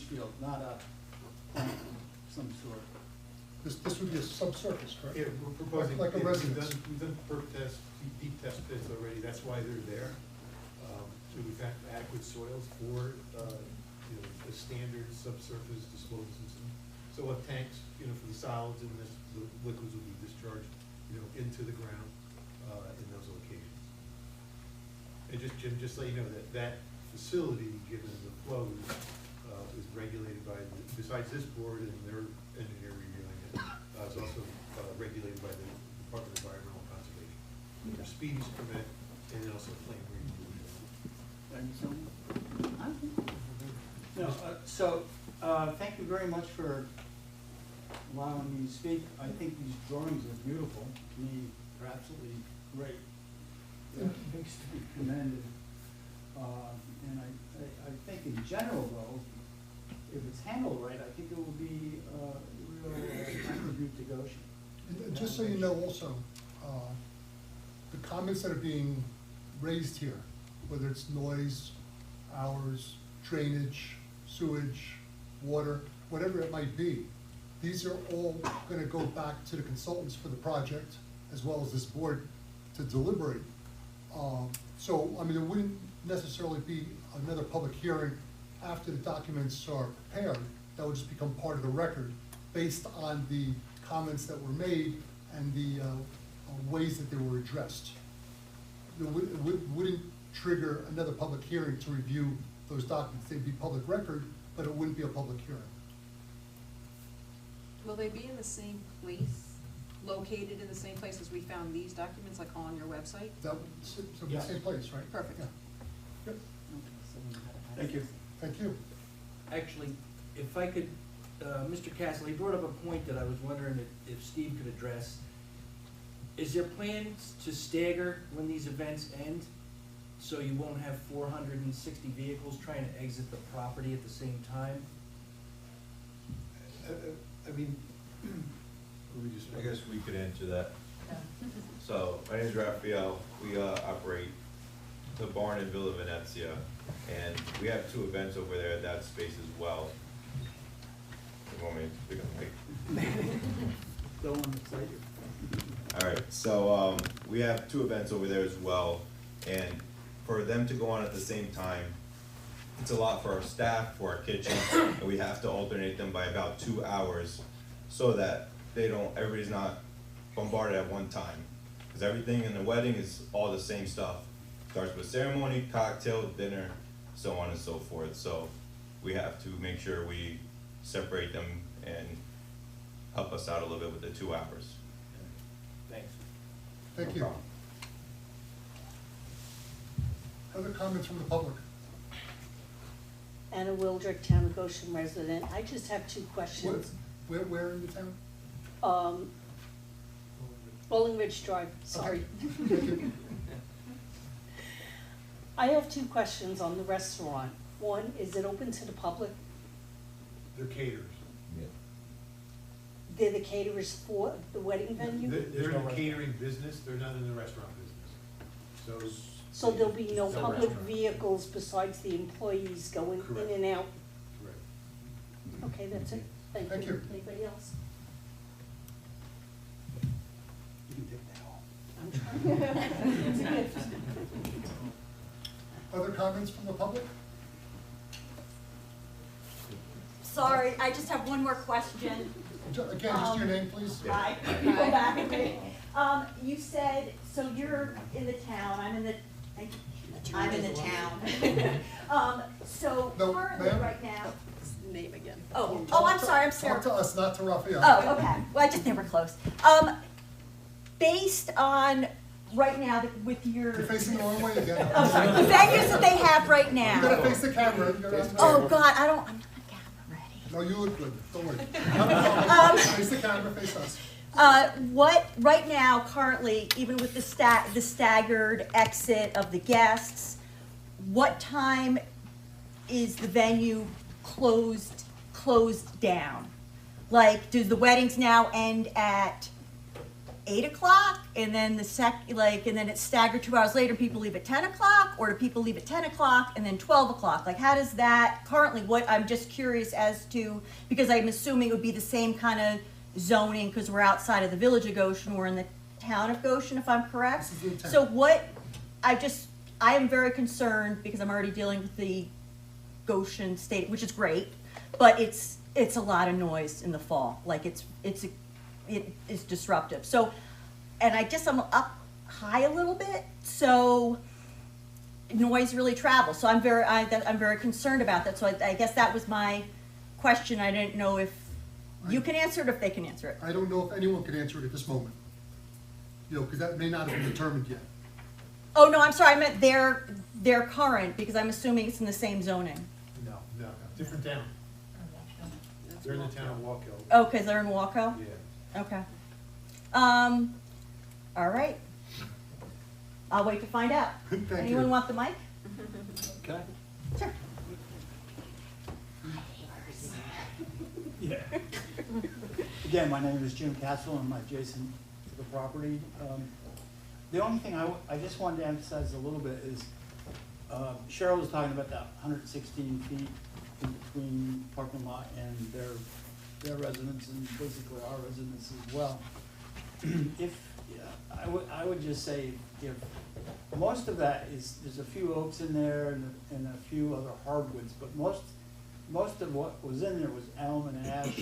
field, not a plant of some sort. This would be a subsurface, correct? Yeah, we're proposing. Like a residence. We've done perk tests, deep test pits already, that's why they're there. So we've got adequate soils for, you know, the standard subsurface disposal system. So we'll have tanks, you know, for the solids, and the liquids will be discharged, you know, into the ground, in those locations. And just, Jim, just let you know that facility, given the flows, is regulated by, besides this board and their engineer reviewing it, it's also regulated by the Department of Environmental Conservation. There's speedies permit, and then also flame review. No, thank you very much for allowing me to speak. I think these drawings are beautiful. To me, they're absolutely great. They're things to be commended. And I think in general though, if it's handled right, I think it will be a real contribute to Goshen. And just so you know also, the comments that are being raised here, whether it's noise, hours, drainage, sewage, water, whatever it might be, these are all gonna go back to the consultants for the project, as well as this board to deliberate. So, I mean, there wouldn't necessarily be another public hearing after the documents are prepared. That would just become part of the record, based on the comments that were made and the ways that they were addressed. It wouldn't trigger another public hearing to review those documents. They'd be public record, but it wouldn't be a public hearing. Will they be in the same place? located in the same place as we found these documents, like on your website? That, so the Yes. same place, right? Perfect. Yeah. Yep, Thank you. thank you. Actually, if I could, Mr. Castle, he brought up a point that I was wondering if Steve could address. Is there plans to stagger when these events end, so you won't have 460 vehicles trying to exit the property at the same time? I mean, I guess we could answer that. So, my name is Raphael, we operate the barn in Villa Venezia, and we have 2 events over there at that space as well. You want me to pick up the mic? Go on the site. Alright, so, we have 2 events over there as well, and for them to go on at the same time, it's a lot for our staff, for our kitchen, and we have to alternate them by about 2 hours, so that everybody's not bombarded at one time. Because everything in the wedding is all the same stuff. Starts with ceremony, cocktail, dinner, so on and so forth, so we have to make sure we separate them and help us out a little bit with the 2 hours. Thanks. Thank No you. problem. Other comments from the public? Anna Wildrick, Town of Goshen resident. I just have 2 questions. Where in the town? Bowling Ridge Drive, sorry. Thank you. I have 2 questions on the restaurant. One, is it open to the public? they're caterers. They're the caterers for the wedding venue? They're in the catering business, they're not in the restaurant business. So there'll be no No public restaurant. vehicles besides the employees going Correct. in and out? Correct. Okay, that's it. Thank Thank you. you. Anybody else? You can take that off. I'm trying. It's a gift. Other comments from the public? Sorry, I just have one more question. Again, just your name, please. Hi, go back a bit. You said, so you're in the town, I'm in the town. So No, currently, ma'am. right now, Name again. oh, I'm sorry, I'm Sarah. Talk to us, not to Raphael. Oh, okay, well, I just think we're close. Based on, right now, with your, You're facing the wrong way again. oh, sorry, the venues that they have right You now. gotta face the camera. You gotta- Oh, God, I'm not camera ready. No, you look good, don't worry. Not a problem. Face the camera, face us. What, right now, currently, even with the staggered exit of the guests, what time is the venue closed down? Like, do the weddings now end at 8 o'clock, and then and then it's staggered 2 hours later, people leave at 10 o'clock, or do people leave at 10 o'clock and then 12 o'clock? Like, how does that, currently, I'm just curious as to, because I'm assuming it would be the same kind of zoning, because we're outside of the village of Goshen, we're in the town of Goshen, if I'm correct. This is the So intent. I am very concerned, because I'm already dealing with the Goshen state, which is great, but it's a lot of noise in the fall, like it is disruptive. So, and I'm up high a little bit, so noise really travels. So I'm very concerned about that. So I guess that was my question. I didn't know if you can answer it, or if they can answer it. I don't know if anyone can answer it at this moment. You know, because that may not have been determined yet. Oh, no, I'm sorry, I meant their current, because I'm assuming it's in the same zoning. No, different town. They're in the town of Walk Hill. Oh, because they're in Waco? Yeah. Okay. All right. I'll wait to find out. Thank Anyone you. want the mic? Okay. Sure. Yeah. Again, my name is Jim Castle, and I'm adjacent to the property. The only thing I just wanted to emphasize a little bit is, Cheryl was talking about that 116 feet in between parking lot and their residence, and basically our residence as well. I would just say, if most of that there's a few oaks in there and a few other hardwoods, but most of what was in there was elm and ash,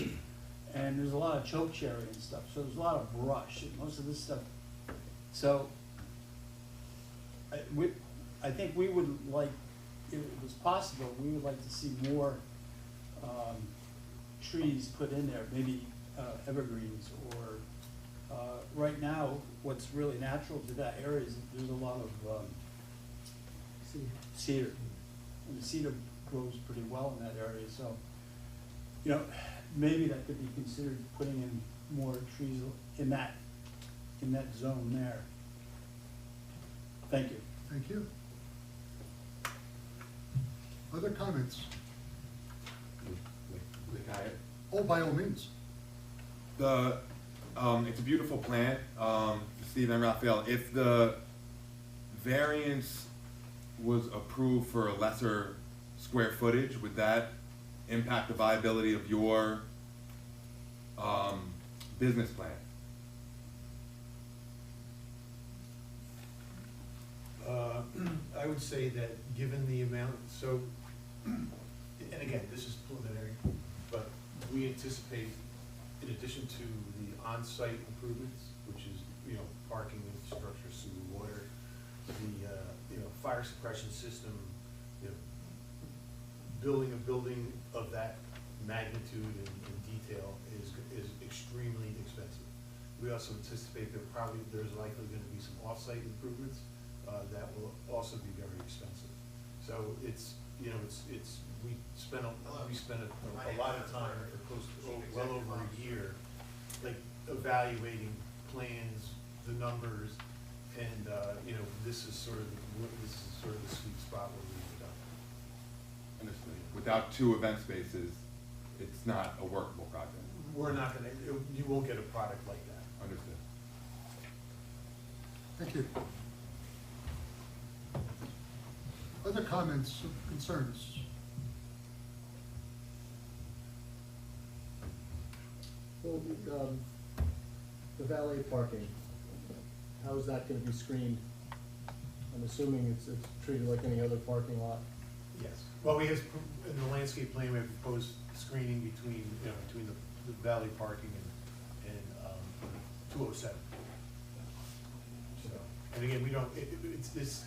and there's a lot of choke cherry and stuff, so there's a lot of brush, and most of this stuff. So, I think we would like, if it was possible, we would like to see more trees put in there, maybe evergreens or Right now, what's really natural to that area is there's a lot of, cedar. And the cedar grows pretty well in that area, so, you know, maybe that could be considered putting in more trees in that zone there. Thank you. Thank you. Other comments? Oh, by all means. It's a beautiful plant, Steve and Raphael. If the variance was approved for a lesser square footage, would that impact the viability of your, business plan? I would say that given the amount, so, and again, this is preliminary, but we anticipate, in addition to the on-site improvements, which is, parking, infrastructure, sewer, water, the, fire suppression system, building a building of that magnitude and detail is extremely expensive. We also anticipate there's likely gonna be some off-site improvements, that will also be very expensive. So we spent a lot of time, well over a year, like evaluating plans, the numbers, and, this is sort of the sweet spot where we ended up. Understood. Without 2 event spaces, it's not a workable project. We're not gonna, you won't get a product like that. Understood. Thank you. Other comments, concerns? Well, the valet parking, how is that gonna be screened? I'm assuming it's treated like any other parking lot. Yes. Well, in the landscape plan, we have proposed screening between the valley parking and 207. So, and again, we don't, it's this,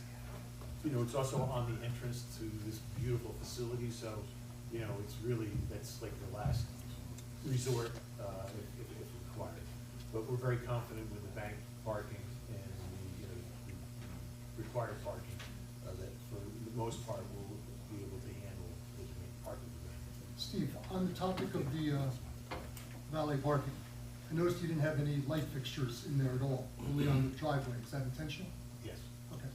it's also on the entrance to this beautiful facility, so, it's really, that's like the last resort, if required. But we're very confident with the bank parking and the required parking, that for the most part, we'll be able to handle the parking. Steve, on the topic of the valet parking, I noticed you didn't have any light fixtures in there at all, only on the driveway. Is that intentional? Yes. Okay.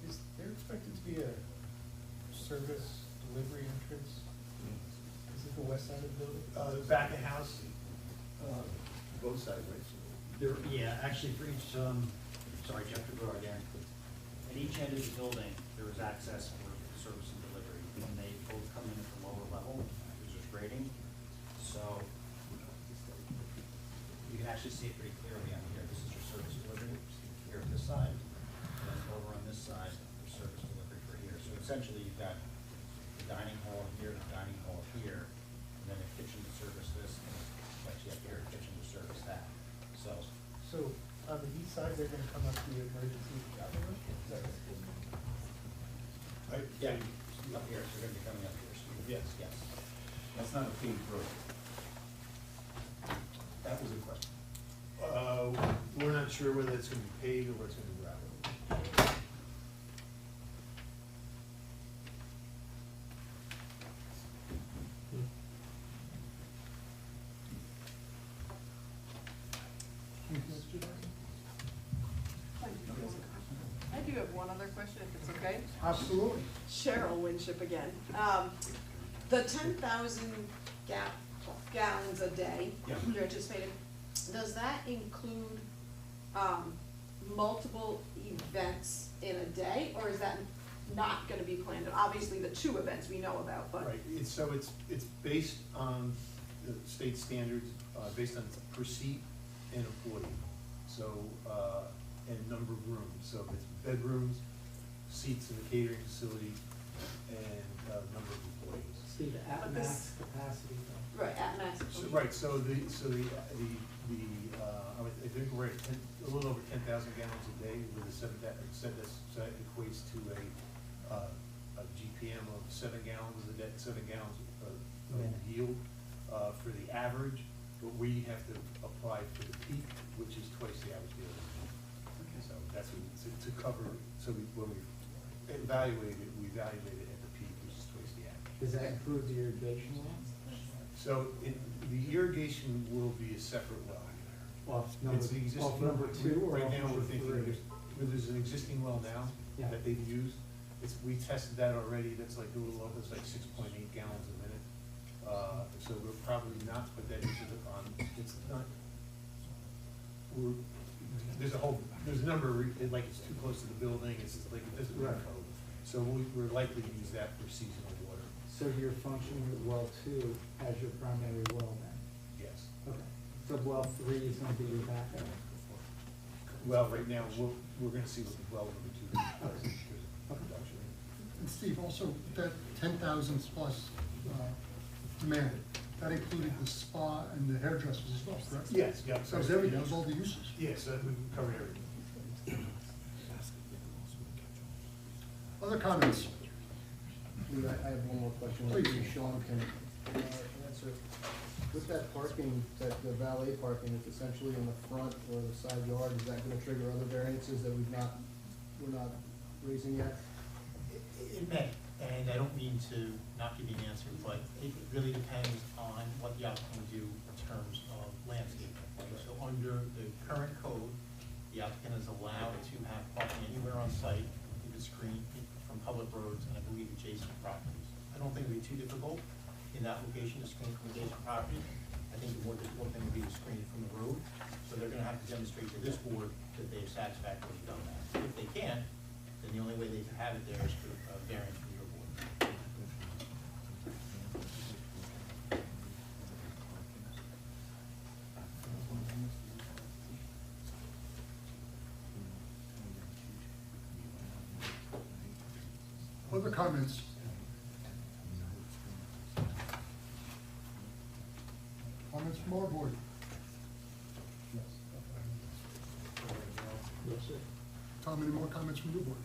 Is there expected to be a service delivery entrance? Is it the west side of the building? The back of the house, Both sides, right? Yeah, actually for each, sorry, Jeff DeGraw again. At each end of the building, there is access for service and delivery, and they both come in at the lower level, because there's grading. So you can actually see it pretty clearly on here. This is your service delivery here at this side, and then over on this side, there's service delivery for here. So essentially, you've got the dining hall here, the dining hall here, and then a kitchen to service this, and actually up here, a kitchen to service that. So on the east side, they're gonna come up the emergency shower room? Is that right? Yeah, up here, so you're gonna be coming up here. So Yes. Yes. That's not a paved road. That was a question. we're not sure whether it's gonna be paved or whether it's gonna be gravel. I do have one other question, if it's okay. Absolutely. Cheryl Winship again. The 10,000 gallons a day Yeah. you're anticipating, does that include, multiple events in a day, or is that not gonna be planned? Obviously, the 2 events we know about, but. Right, it's based on the state standards, based on per seat and employee. So, and number of rooms, so if it's bedrooms, seats in the catering facility, and, number of employees. Steve, at But max this- capacity though. Right, at max. So, right, so I think we're at a little over 10,000 gallons a day with a that equates to a GPM of 7 gallons a day, 7 gallons of yield, for the average. but we have to apply for the peak, which is twice the average daily. So that's what, to cover, so when we evaluate it, we evaluate it at the peak, which is twice the average. Does that include the irrigation well? So the irrigation will be a separate well. Off number, It's the existing, off number 2 or right off now, we're number thinking, 3? there's an existing well now Yeah. that they've used. We tested that already, that's like a little over, it's like 6.8 gallons a minute. So we're probably not put that into the, it's not, there's a number, like it's too close to the building, it's like, it doesn't meet Right. code. So we're likely to use that for seasonal water, So you're functioning with well 2 as your primary well then? yes. Okay. So well 3 is gonna be your backup? Well, right now, we're gonna see what the well number 2 does in terms of production. And Steve, also, that 10,000 plus demand, that included the spa and the hairdressers as well, correct? Yes, yeah. So it was everything, it was all the uses. Yes, we covered everything. Other comments? I have one more question, Please. maybe Sean can answer. With that parking, that the valet parking, it's essentially in the front or the side yard, is that gonna trigger other variances that we're not raising yet? It may, and I don't mean to not give you an answer, but it really depends on what the applicant will do in terms of landscaping. So under the current code, the applicant is allowed to have parking anywhere on site, if it's screened from public roads and I believe adjacent properties. I don't think it'd be too difficult in that location to screen from adjacent property. I think the more difficult thing would be to screen it from the road. So they're gonna have to demonstrate to this board that they've satisfactorily done that. If they can't, then the only way they can have it there is for variance from your board. Other comments? Comments from our board? Yes, sir. Tom, any more comments from your board?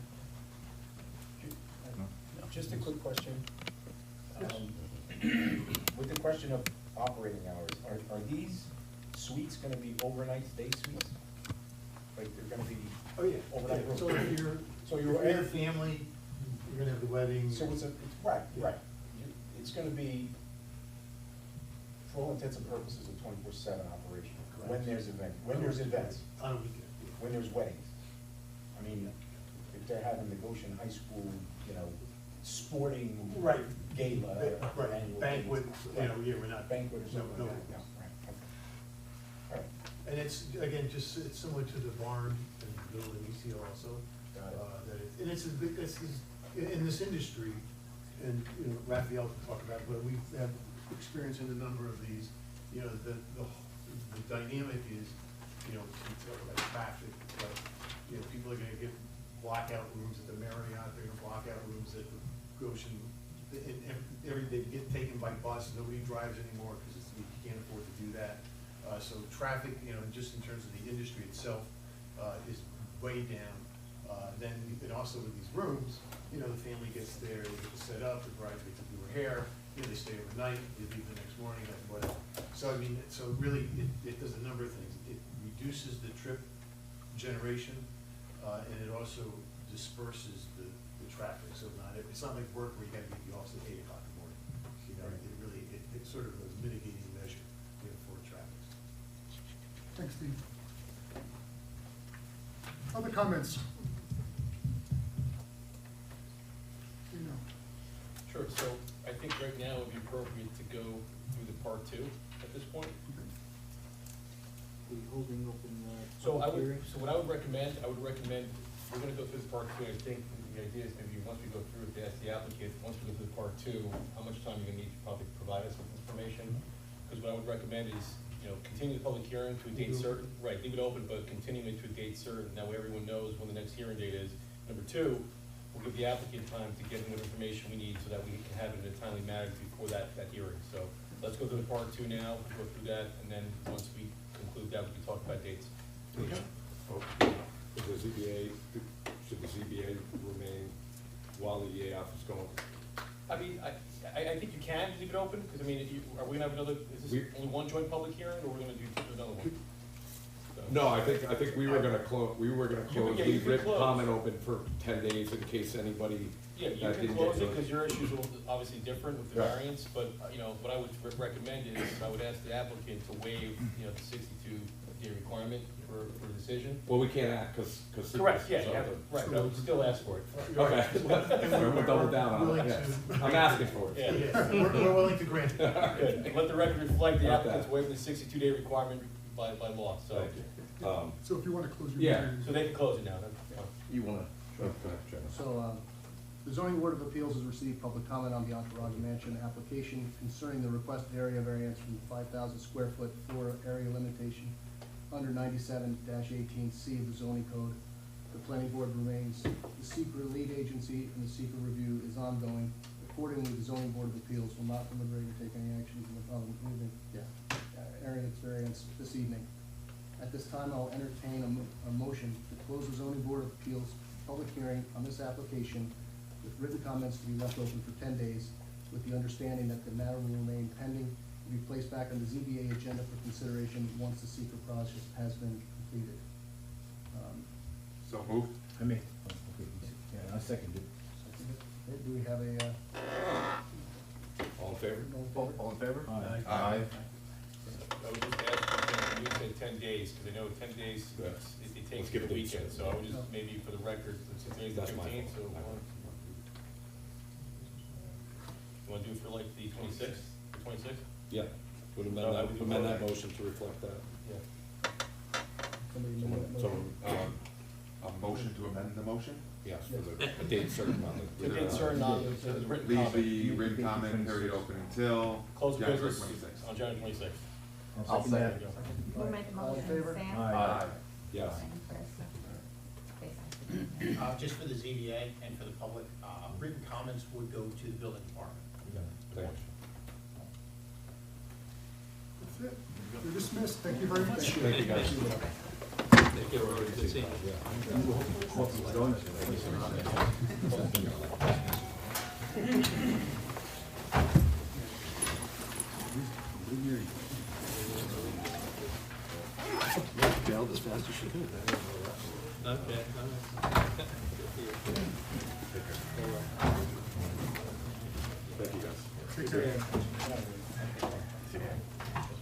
Just a quick question. Yes. With the question of operating hours, are these suites gonna be overnight stay suites? Like they're gonna be Oh, yeah. overnight rooms? So if you're, So if you're, you're a family, you're gonna have the wedding. so it's right. It's gonna be, for all intents and purposes, a 24/7 operation. When Correct. there's events, On a weekend. when there's weddings. I mean, if they're having the Goshen High School, sporting Right. gala. Right, annual banquet, thing, yeah, we're not. banquet or something No, like that, no. no, right, okay. All right, And it's, again, just, it's similar to the barn and the building you see also. Got it. That it, and it's a big, in this industry, and, Raphael can talk about it, but we have experience in a number of these. The dynamic is, we talk about traffic, but, people are gonna get blackout rooms at the Marriott, they're gonna block out rooms at the Goshen. They get taken by bus, nobody drives anymore, because you can't afford to do that. So traffic, just in terms of the industry itself, is way down. And also with these rooms, the family gets there, they get to set up, the bride gets to do her hair, they stay overnight, they leave the next morning, whatever. So really, it does a number of things. It reduces the trip generation, and it also disperses the traffic. So it's not like work where you gotta be at the office at 8 o'clock in the morning. It's sort of a mitigating measure, for traffic. Thanks, Steve. Other comments? Sure, so I think right now it would be appropriate to go through the part 2 at this point. We holding open, So public hearing? what I would recommend, we're gonna go through the part 2, and I think the idea is maybe once we go through it, to ask the applicant, once we go through the part 2, how much time you're gonna need to probably provide us with information? Because what I would recommend is, continue the public hearing to a date certain, right, leave it open, but continue it to a date certain, that way everyone knows when the next hearing date is. Number 2, we'll give the applicant time to get in what information we need so that we can have it in a timely manner before that hearing. So let's go through the part 2 now, go through that, and then once we conclude that, we can talk about dates. Okay. The ZBA, should the ZBA remain while the EAF is going? I mean, I think you can leave it open, because I mean, are we gonna have another, is this only one joint public hearing, or we're gonna do another one? So- No, I think we were gonna close, yeah, you leave can written close. comment open for 10 days in case anybody. Yeah, you that can didn't close get it, to because your issues are obviously different with the Yeah. variance, but, you know, what I would recommend is, I would ask the applicant to waive, you know, the 62-day requirement for decision. Well, we can't act, cause. Correct, yeah, you have to, right, but I would still ask for it. Okay. We'll double down on it, Willing yes. to- I'm asking for it. Yeah. Yeah, we're willing to grant it. Good, let the record reflect the Got applicant's that. waiving the 62-day requirement by law, so. Thank you. So if you wanna close your Yeah. meeting. So they can close it now, that's fine. You wanna? Go ahead, Chairman. So, the zoning board of appeals has received public comment on the Entourage Mansion application concerning the requested area variance from 5,000 square foot floor area limitation under 97-18C of the zoning code. The planning board remains the secret lead agency, and the secret review is ongoing. Accordingly, the zoning board of appeals will not deliberate or take any action in the following evening, variance this evening. At this time, I'll entertain a motion to close the zoning board of appeals public hearing on this application with written comments to be left open for 10 days, with the understanding that the matter will remain pending to be placed back on the ZBA agenda for consideration once the secret process has been completed. So moved? I mean, yeah, I second it. Okay, do we have a, All in favor? all in favor? Aye. Aye. I would just ask, you said 10 days, because I know 10 days, Yeah. it Let's takes give the it to weekend, each so I other. would just, maybe for the record, since today's the That's my 15th, so. fault. You wanna do it for like the 26th, the 26th? Yeah, would No, I would do amend that both. motion to reflect that. Yeah. Somebody make that So, motion? A motion to amend the motion? yes, for a date certain on the. To get certain on the written Leave comment. the written comment period open until Close January business 26th. on January 26th. I'll second that. There you Who made the All in motion? favor? Sam? Aye. Yes. Just for the ZBA and for the public, written comments would go to the building department. Thank you. That's it. You're dismissed. Thank you very much. Thank you, guys. Thank you, everybody. Good seeing you. Bailed as fast as she could. Okay. Thank you, guys. Take care.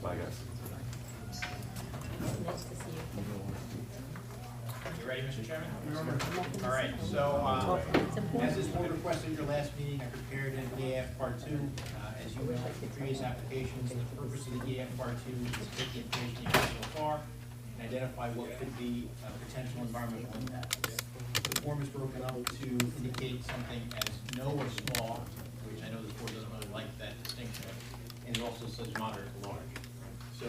Bye, guys. You ready, Mr. Chairman? All right, so, as this board requested at your last meeting, I prepared an EAF Part 2. As you know, from previous applications, the purpose of the EAF Part 2 is to take the information you have so far and identify what could be potential environmental impacts. The form is broken up to indicate something as no or small, which I know this board doesn't really like that distinction, and it also says moderate to large. So,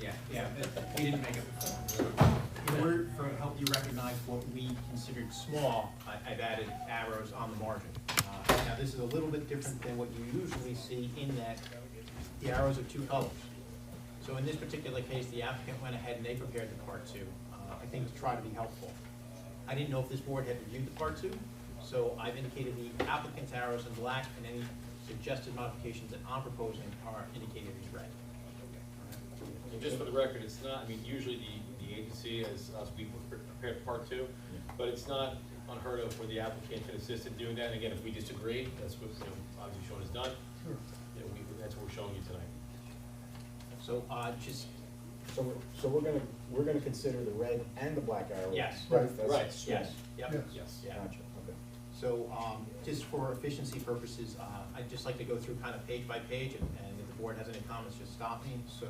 yeah, we didn't make it. In order for help you recognize what we considered small, I've added arrows on the margin. Now, this is a little bit different than what you usually see in that the arrows are two colors. So in this particular case, the applicant went ahead and they prepared the Part 2, I think to try to be helpful. I didn't know if this board had reviewed the Part 2, so I've indicated the applicant's arrows in black, and any suggested modifications that I'm proposing are indicated in red. And just for the record, it's not, I mean, usually the agency, as us, we prepared Part 2, but it's not unheard of for the applicant to assist in doing that. And again, if we disagree, that's what, you know, obviously Sean has done. Sure. You know, that's what we're showing you tonight. So, just, So we're gonna consider the red and the black arrow. Yes. Right. Right. yes, yep. Yes. Yes. Yeah. Gotcha, okay. So, just for efficiency purposes, I'd just like to go through kind of page by page, and if the board has any comments, just stop me. So,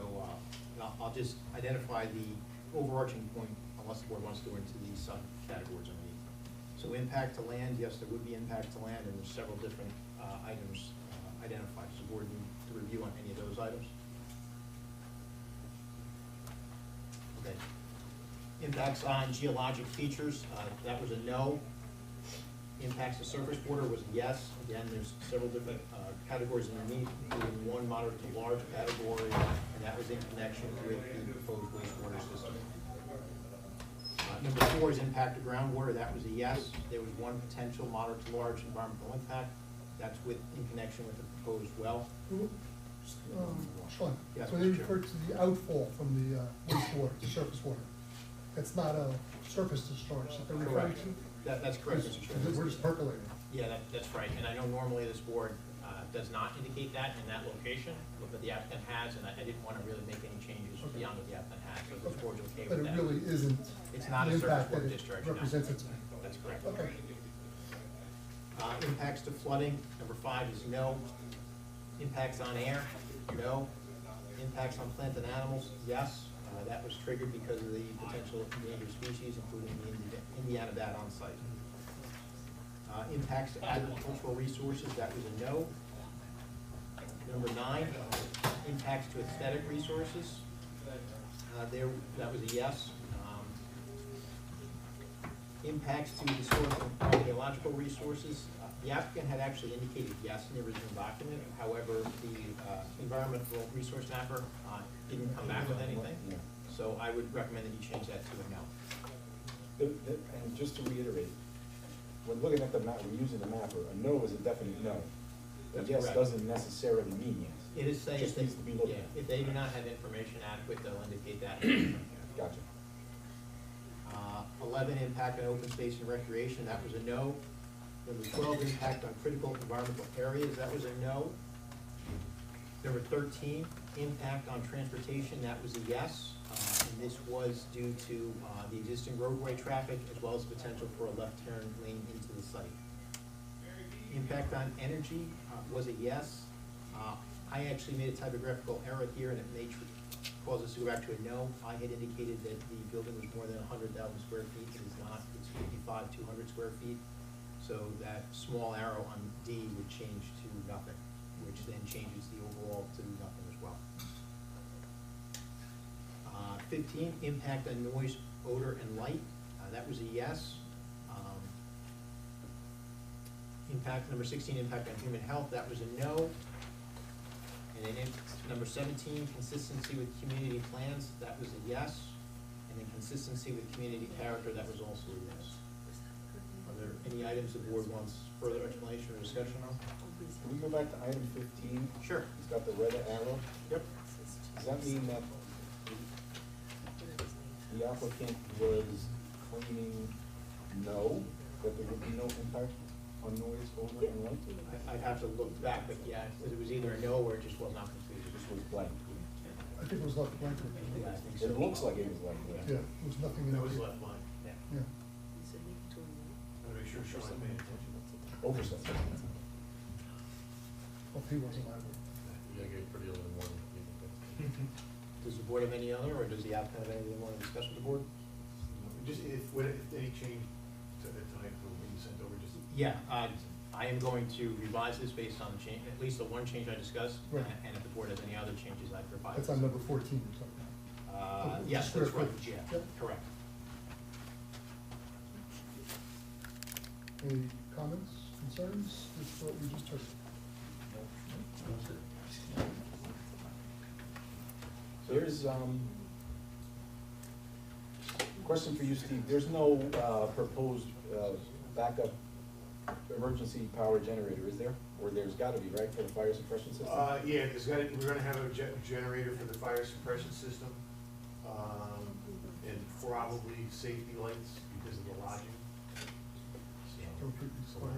I'll just identify the overarching point, unless the board wants to go into the subcategories underneath. So impact to land, yes, there would be impact to land, and there's several different items identified. Does the board need to review on any of those items? Okay. Impacts on geologic features, that was a no. Impacts to surface water was a yes. Again, there's several different categories underneath, including one moderate to large category, and that was in connection with the proposed wastewater system. Number 4 is impact to groundwater, that was a yes. There was one potential moderate to large environmental impact. That's in connection with the proposed well. Sean, Yes, when they Mr. Chair. refer to the outfall from the wastewater, the surface water, that's not a surface discharge that they're referring Correct. to? That's correct, Mr. Chairman. We're just percolating. Yeah, that's right, and I know normally this board does not indicate that in that location, but the applicant has, and I didn't want to really make any changes Okay. beyond what the applicant has, so this board's okay But with it that. really isn't It's not the a surface impact water that it discharge, no. represents it to me. That's correct. Okay. Impacts to flooding, number 5 is no. Impacts on air, no. Impacts on plant and animals, yes. That was triggered because of the potential endangered species, including the Indiana bat on site. Impacts to agricultural resources, that was a no. Number 9, impacts to aesthetic resources, that was a yes. Impacts to historical and archaeological resources, the applicant had actually indicated yes in the original document. However, the environmental resource mapper didn't come back with anything. So I would recommend that you change that to a no. And just to reiterate, when looking at the map, when using the mapper, a no is a definite no. A That's yes correct. doesn't necessarily mean yes. It is saying, Just needs to be looked at. if they do not have information adequate, they'll indicate that. Gotcha. 11, impact on open space and recreation, that was a no. Number 12, impact on critical environmental areas, that was a no. Number 13, impact on transportation, that was a yes. And this was due to the existing roadway traffic as well as potential for a left turn lane into the site. Impact on energy was a yes. I actually made a typographical error here and it may cause us to go back to a no. I had indicated that the building was more than 100,000 square feet. It is not, it's 2,500 square feet. So that small arrow on D would change to nothing, which then changes the overall to nothing as well. 15, impact on noise, odor, and light. That was a yes. Impact, number 16, impact on human health, that was a no. And then number 17, consistency with community plans, that was a yes. And then consistency with community character, that was also a yes. Are there any items the board wants further explanation or discussion on? Can we go back to item 15? Sure. It's got the red arrow. Yep. Does that mean that the applicant was claiming no, that there would be no impact on noise, odor, and light? I'd have to look back, but yeah, it was either a no or it just was not completed. It just was blank. I think it was left blank. Yeah, I think so. It looks like it was blank. Yeah, there was nothing in That it. was left blank. Yeah. Yeah. I wanna make sure Sean paid attention. Oversight. Well, he wasn't liable. You gotta get pretty early in the morning. Does the board have any other, or does the applicant have anything they want to discuss with the board? Just if any change to the time for being sent over, just. Yeah, I am going to revise this based on the change, at least the one change I discussed, Right. and if the board has any other changes, I'd revise. That's on number 14 or something. Yes, Square that's right, footage. yeah, Yep. correct. Any comments, concerns with what we just heard? There's, question for you, Steve. There's no, proposed, backup emergency power generator, is there? Or there's gotta be, right, for the fire suppression system? Yeah, we're gonna have a generator for the fire suppression system, and probably safety lights because of the lodging. Don't keep me square.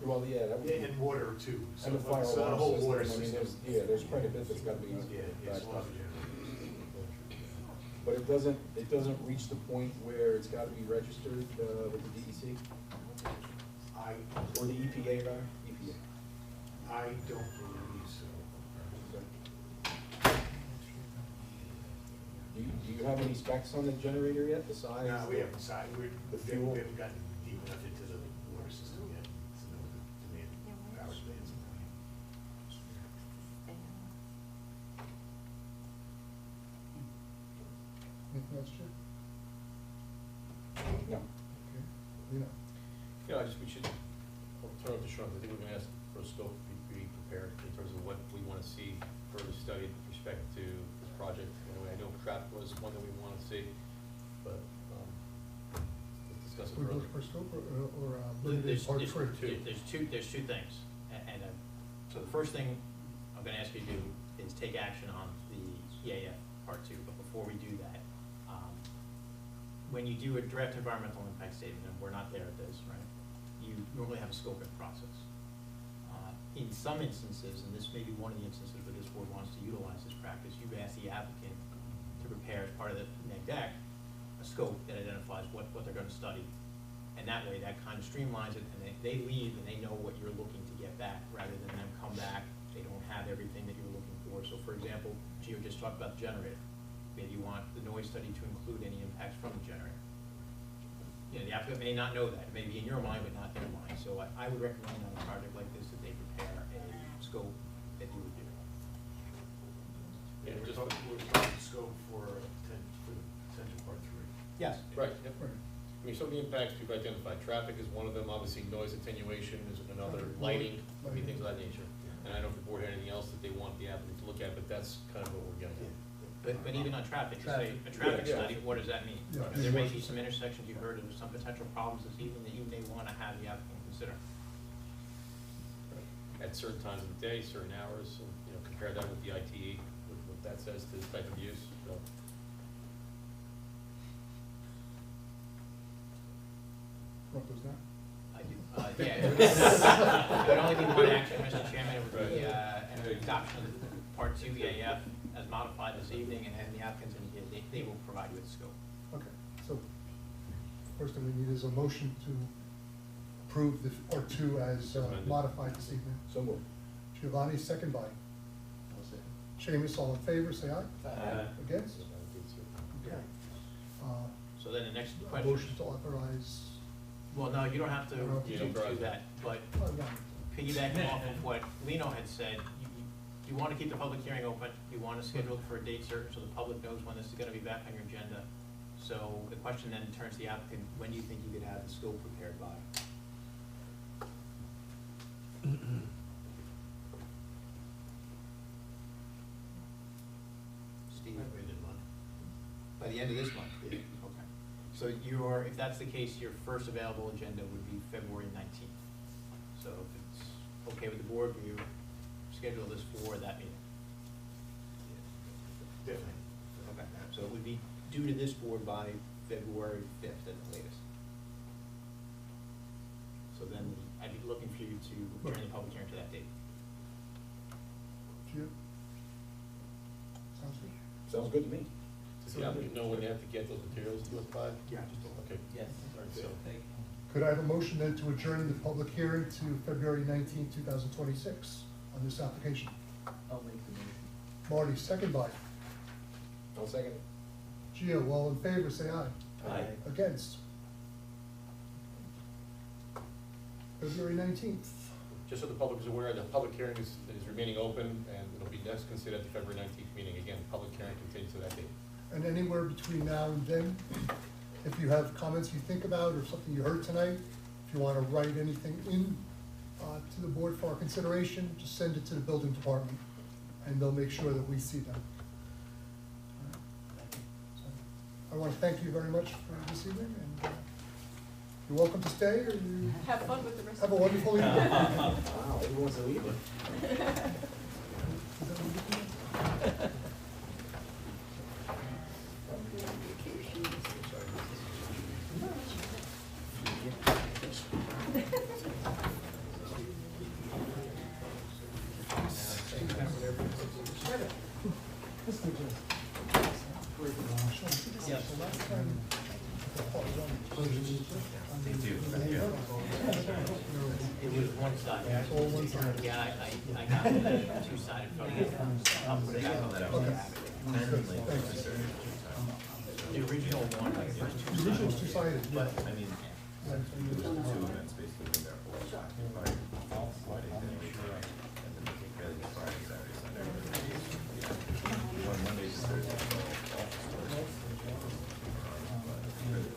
Well, yeah, that would be. Yeah, and water too. So And the fire so the alarm whole system, water I mean, system. there's quite a bit that's gotta be. Yeah, it's a lot of generators. But it doesn't reach the point where it's gotta be registered, with the DEC? Or the EPA, rather, EPA. I don't believe so. Do you have any specs on the generator yet, the size? No, we haven't decided, The fuel? we haven't gotten deep enough into the water system yet to know the demand, power demands. Anything else, Jim? No. Okay, Lena? Yeah, we should, I'll turn it to Sean, I think we're gonna ask for a scope to be prepared in terms of what we wanna see further studied with respect to this project. Anyway, I know traffic was one that we wanna see, but, let's discuss it We further. look for scope or limited part three? There's two things, So the first thing I'm gonna ask you to do is take action on the EAF Part 2, but before we do that, when you do a draft environmental impact statement, and we're not there at this, right, you normally have a scoping process. In some instances, and this may be one of the instances where this board wants to utilize this practice, you've asked the applicant to prepare as part of the neg deck a scope that identifies what they're gonna study. And that way, that kind of streamlines it, and they leave and they know what you're looking to get back, rather than them come back, they don't have everything that you're looking for. So for example, Gio just talked about the generator. Maybe you want the noise study to include any impacts from the generator. You know, the applicant may not know that, it may be in your mind, but not their mind. So I would recommend on a project like this that they prepare a scope that you would do. Yeah, we're talking scope for potential part 3. Yes. Right, yep. I mean, some of the impacts we've identified, traffic is one of them, obviously noise attenuation is another, lighting, I mean, things of that nature. And I don't know if the board had anything else that they want the applicant to look at, but that's kind of what we're getting at. But even on traffic, you say a traffic Yeah. study, what does that mean? Yeah. There may be some intersections you heard of, some potential problems this evening that you may wanna have the applicant consider. At certain times of the day, certain hours, and, you know, compare that with the ITE, with what that says to the type of use, so. What was that? I do, yeah, it would only be one action, Mr. Chairman, it would be, an adoption of the Part 2 EAF as modified this evening, and then the applicants indicated they will provide you with scope. Okay, so first thing we need is a motion to approve the Part 2 as modified this evening. So moved. Giovanni, second by. Seamus, all in favor, say aye. Aye. Against? Okay. So then the next question. Motion to authorize. Well, no, you don't have to You do don't. that, but Oh, no. piggybacking off of what Lino had said, you want to keep the public hearing open, you want to schedule it for a date certain so the public knows when this is going to be back on your agenda. So the question then turns to the applicant, when do you think you could have the scope prepared by? Steve? By the end of this month? Yeah. Okay. So if that's the case, your first available agenda would be February 19th. So if it's okay with the board, will you schedule this for that meeting? Definitely. Okay, so it would be due to this board by February 5th at the latest. So then I'd be looking for you to adjourn the public hearing to that date. Gio? Sounds good. Sounds good to me. Does the applicant know when they have to get those materials to us by? Yeah. Okay. Yes. All right, so, Could I have a motion then to adjourn the public hearing to February 19, 2026 on this application? I'll make the motion. Marty, second by. I'll second it. Gio, all in favor, say aye. Aye. Against? February 19th. just so the public is aware, the public hearing is remaining open, and it'll be next considered at the February 19th meeting. Again, the public hearing continues to that date. And anywhere between now and then, if you have comments you think about or something you heard tonight, if you want to write anything in to the board for our consideration, just send it to the building department, and they'll make sure that we see them. I want to thank you very much for this evening, and you're welcome to stay, or you Have fun with the rest have of a wonderful evening. Wow, everyone's leaving. It was one side. It's all one side. Yeah, I got the two-sided photo. I'll put it back on that. The original one, like, the first The original's two-sided, yeah. But, I mean, there was two events basically in there for Friday, and then Friday, Saturday, Sunday. One Monday to Thursday, so all stores.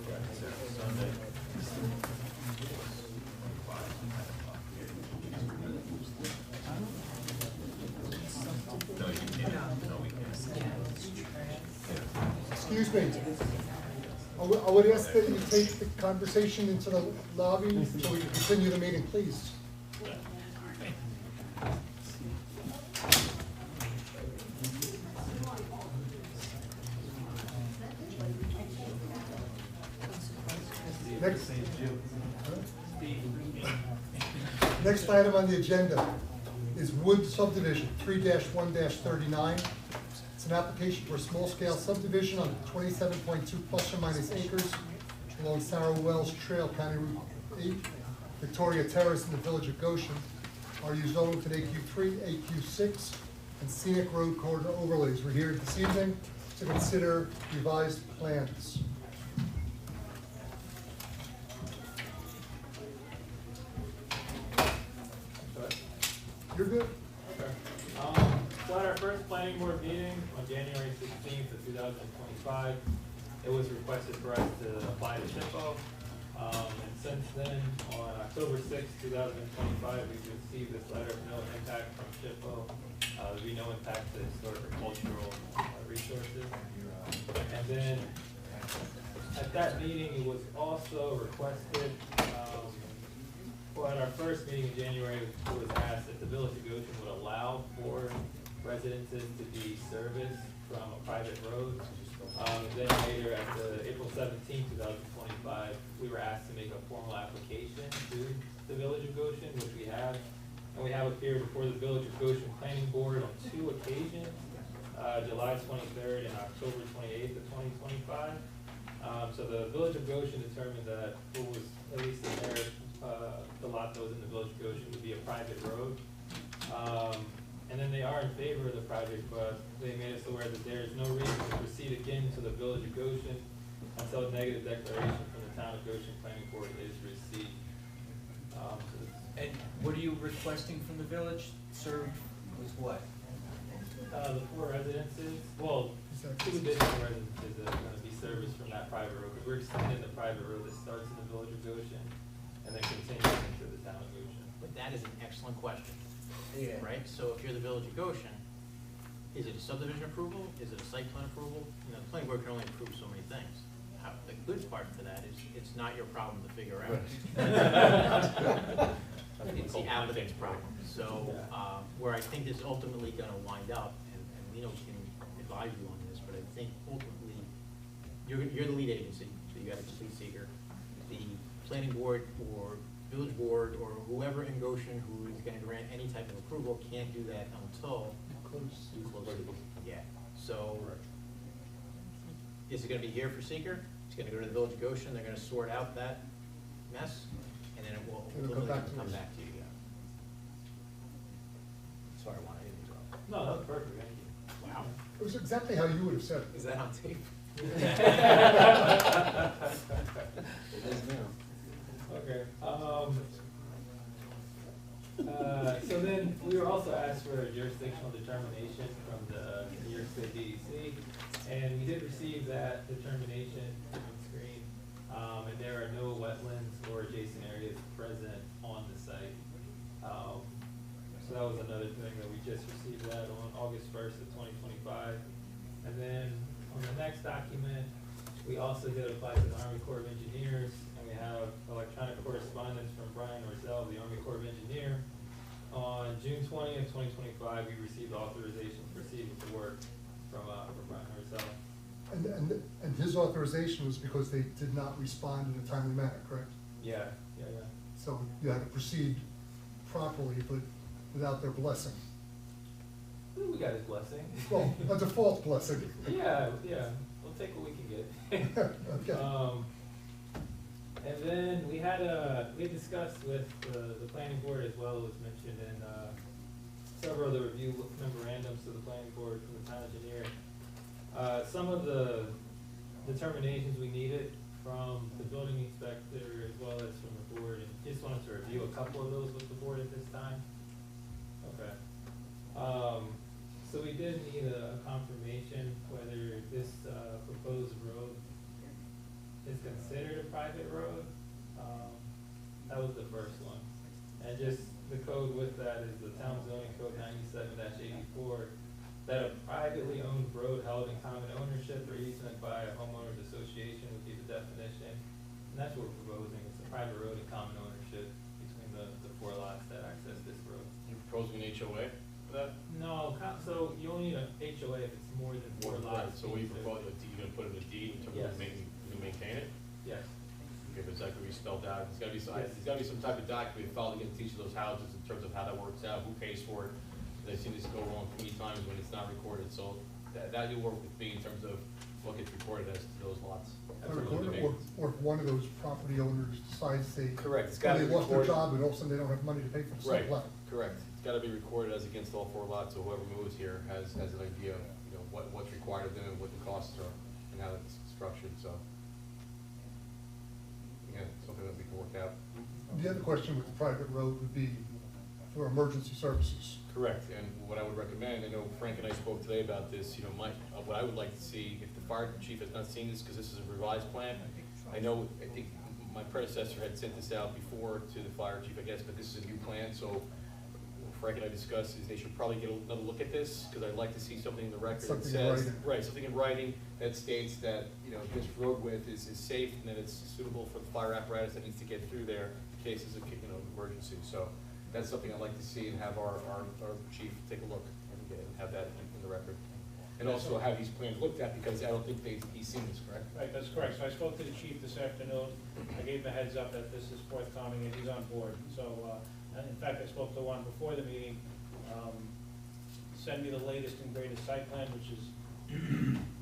Friday, Saturday, Sunday. No, you can't, no, we can't. Excuse me. I would ask that you take the conversation into the lobby so we can continue the meeting, please. Next. Next item on the agenda is Wood subdivision, 3-1-39. It's an application for a small-scale subdivision on 27.2 plus or minus acres along Sarah Wells Trail, County Route 8, Victoria Terrace in the Village of Goshen. Are you zoned with an AQ3, AQ6, and scenic road corridor overlays? We're here this evening to consider revised plans. You're good. Okay. So at our first planning board meeting on January 16th of 2025, it was requested for us to apply to SHPO. And since then, on October 6th, 2025, we've received this letter of no impact from SHPO. There'll be no impact to historic or cultural resources. And then at that meeting, it was also requested, well, at our first meeting in January, it was asked if the Village of Goshen would allow for residences to be serviced from a private road. And then later, at the April 17th, 2025, we were asked to make a formal application to the Village of Goshen, which we have. And we have appeared before the Village of Goshen Planning Board on 2 occasions, July 23rd and October 28th of 2025. So the Village of Goshen determined that what was, at least in their, the lot that was in the Village of Goshen would be a private road. And then they are in favor of the project, but they made us aware that there is no reason to proceed again to the Village of Goshen until a negative declaration from the Town of Goshen Planning Board is received. And what are you requesting from the village? Served with what? The 4 residences, well, 2 additional residences that are gonna be serviced from that private road, because we're extending the private road that starts in the Village of Goshen and then continues into the Town of Goshen. But that is an excellent question. Yeah. Right, so if you're the Village of Goshen, is it a subdivision approval, is it a site plan approval? You know, the planning board can only approve so many things. The good part for that is, it's not your problem to figure out. It's the applicant's problem. So, where I think this is ultimately gonna wind up, and Lino can advise you on this, but I think ultimately, you're the lead agency, so you got a complete seeker. The planning board or village board or whoever in Goshen who is gonna grant any type of approval can't do that until you close it. Yeah, so, is it gonna be here for seeker? It's gonna go to the Village of Goshen, they're gonna sort out that mess, and then it will It'll come back to come us. back to you, yeah. Sorry, I wanted to interrupt. No, that was perfect, thank you. Wow. It was exactly how you would have said it. Is that on tape? It is now. Okay, so then we were also asked for a jurisdictional determination from the New York State DEC, and we did receive that determination on screen. And there are no wetlands or adjacent areas present on the site. So that was another thing that we just received that on August 1st of 2025. And then on the next document, we also did apply to the Army Corps of Engineers, and we have electronic correspondence from Brian Orzell, the Army Corps of Engineer. On June 20th, 2025, we received authorization to proceed with the work from Brian Orzell. And his authorization was because they did not respond in a timely manner, correct? Yeah. So you had to proceed properly, but without their blessing. We got his blessing. Well, a default blessing. Yeah, we'll take what we can get. Okay. And then we had discussed with the planning board, as well as mentioned in several of the review memorandums to the planning board from the town engineer. Some of the determinations we needed from the building inspector as well as from the board, and just wanted to review a couple of those with the board at this time. Okay. So we did need a confirmation whether this proposed road is considered a private road. That was the first one. And just the code with that is the town zoning code 97-84, that a privately owned road held in common ownership or easement by a homeowners association would be the definition. And that's what we're proposing. It's a private road in common ownership between the 4 lots that access this road. You proposing an HOA for that? No, so you only need an HOA if it's more than 4 lots. So what you propose, are you gonna put in a deed in terms Yes. of you maintain it? Yes. if it's that could be spelled out, there's gotta be some type of document filed against each of those houses in terms of how that works out, who pays for it. I've seen this go wrong too many times when it's not recorded, so that you'll work with me in terms of what gets recorded as to those lots. That's really the main- Or if one of those property owners decides Correct, it's gotta be they lost their recorded. job and all of a sudden they don't have money to pay for the Right, sublet. correct. It's gotta be recorded as against all 4 lots, so whoever moves here has an idea of, what's required of them and what the costs are and how it's structured, so. Again, something that we can work out. The other question with the private road would be for emergency services. Correct, and what I would recommend, I know Frank and I spoke today about this, what I would like to see, if the fire chief has not seen this, because this is a revised plan, I think my predecessor had sent this out before to the fire chief, I guess, but this is a new plan, so Frank and I discussed is they should probably get another look at this, because I'd like to see something in the record that Something in says, writing. right, something in writing that states that, this road width is safe and that it's suitable for the fire apparatus that needs to get through there in cases of, emergency. So that's something I'd like to see and have our chief take a look and have that in the record. And also have these plans looked at, because I don't think he's seen this, correct? Right, that's correct. So I spoke to the chief this afternoon. I gave him a heads up that this is forthcoming and he's on board. So, and in fact, I spoke to one before the meeting. Send me the latest and greatest site plan, which is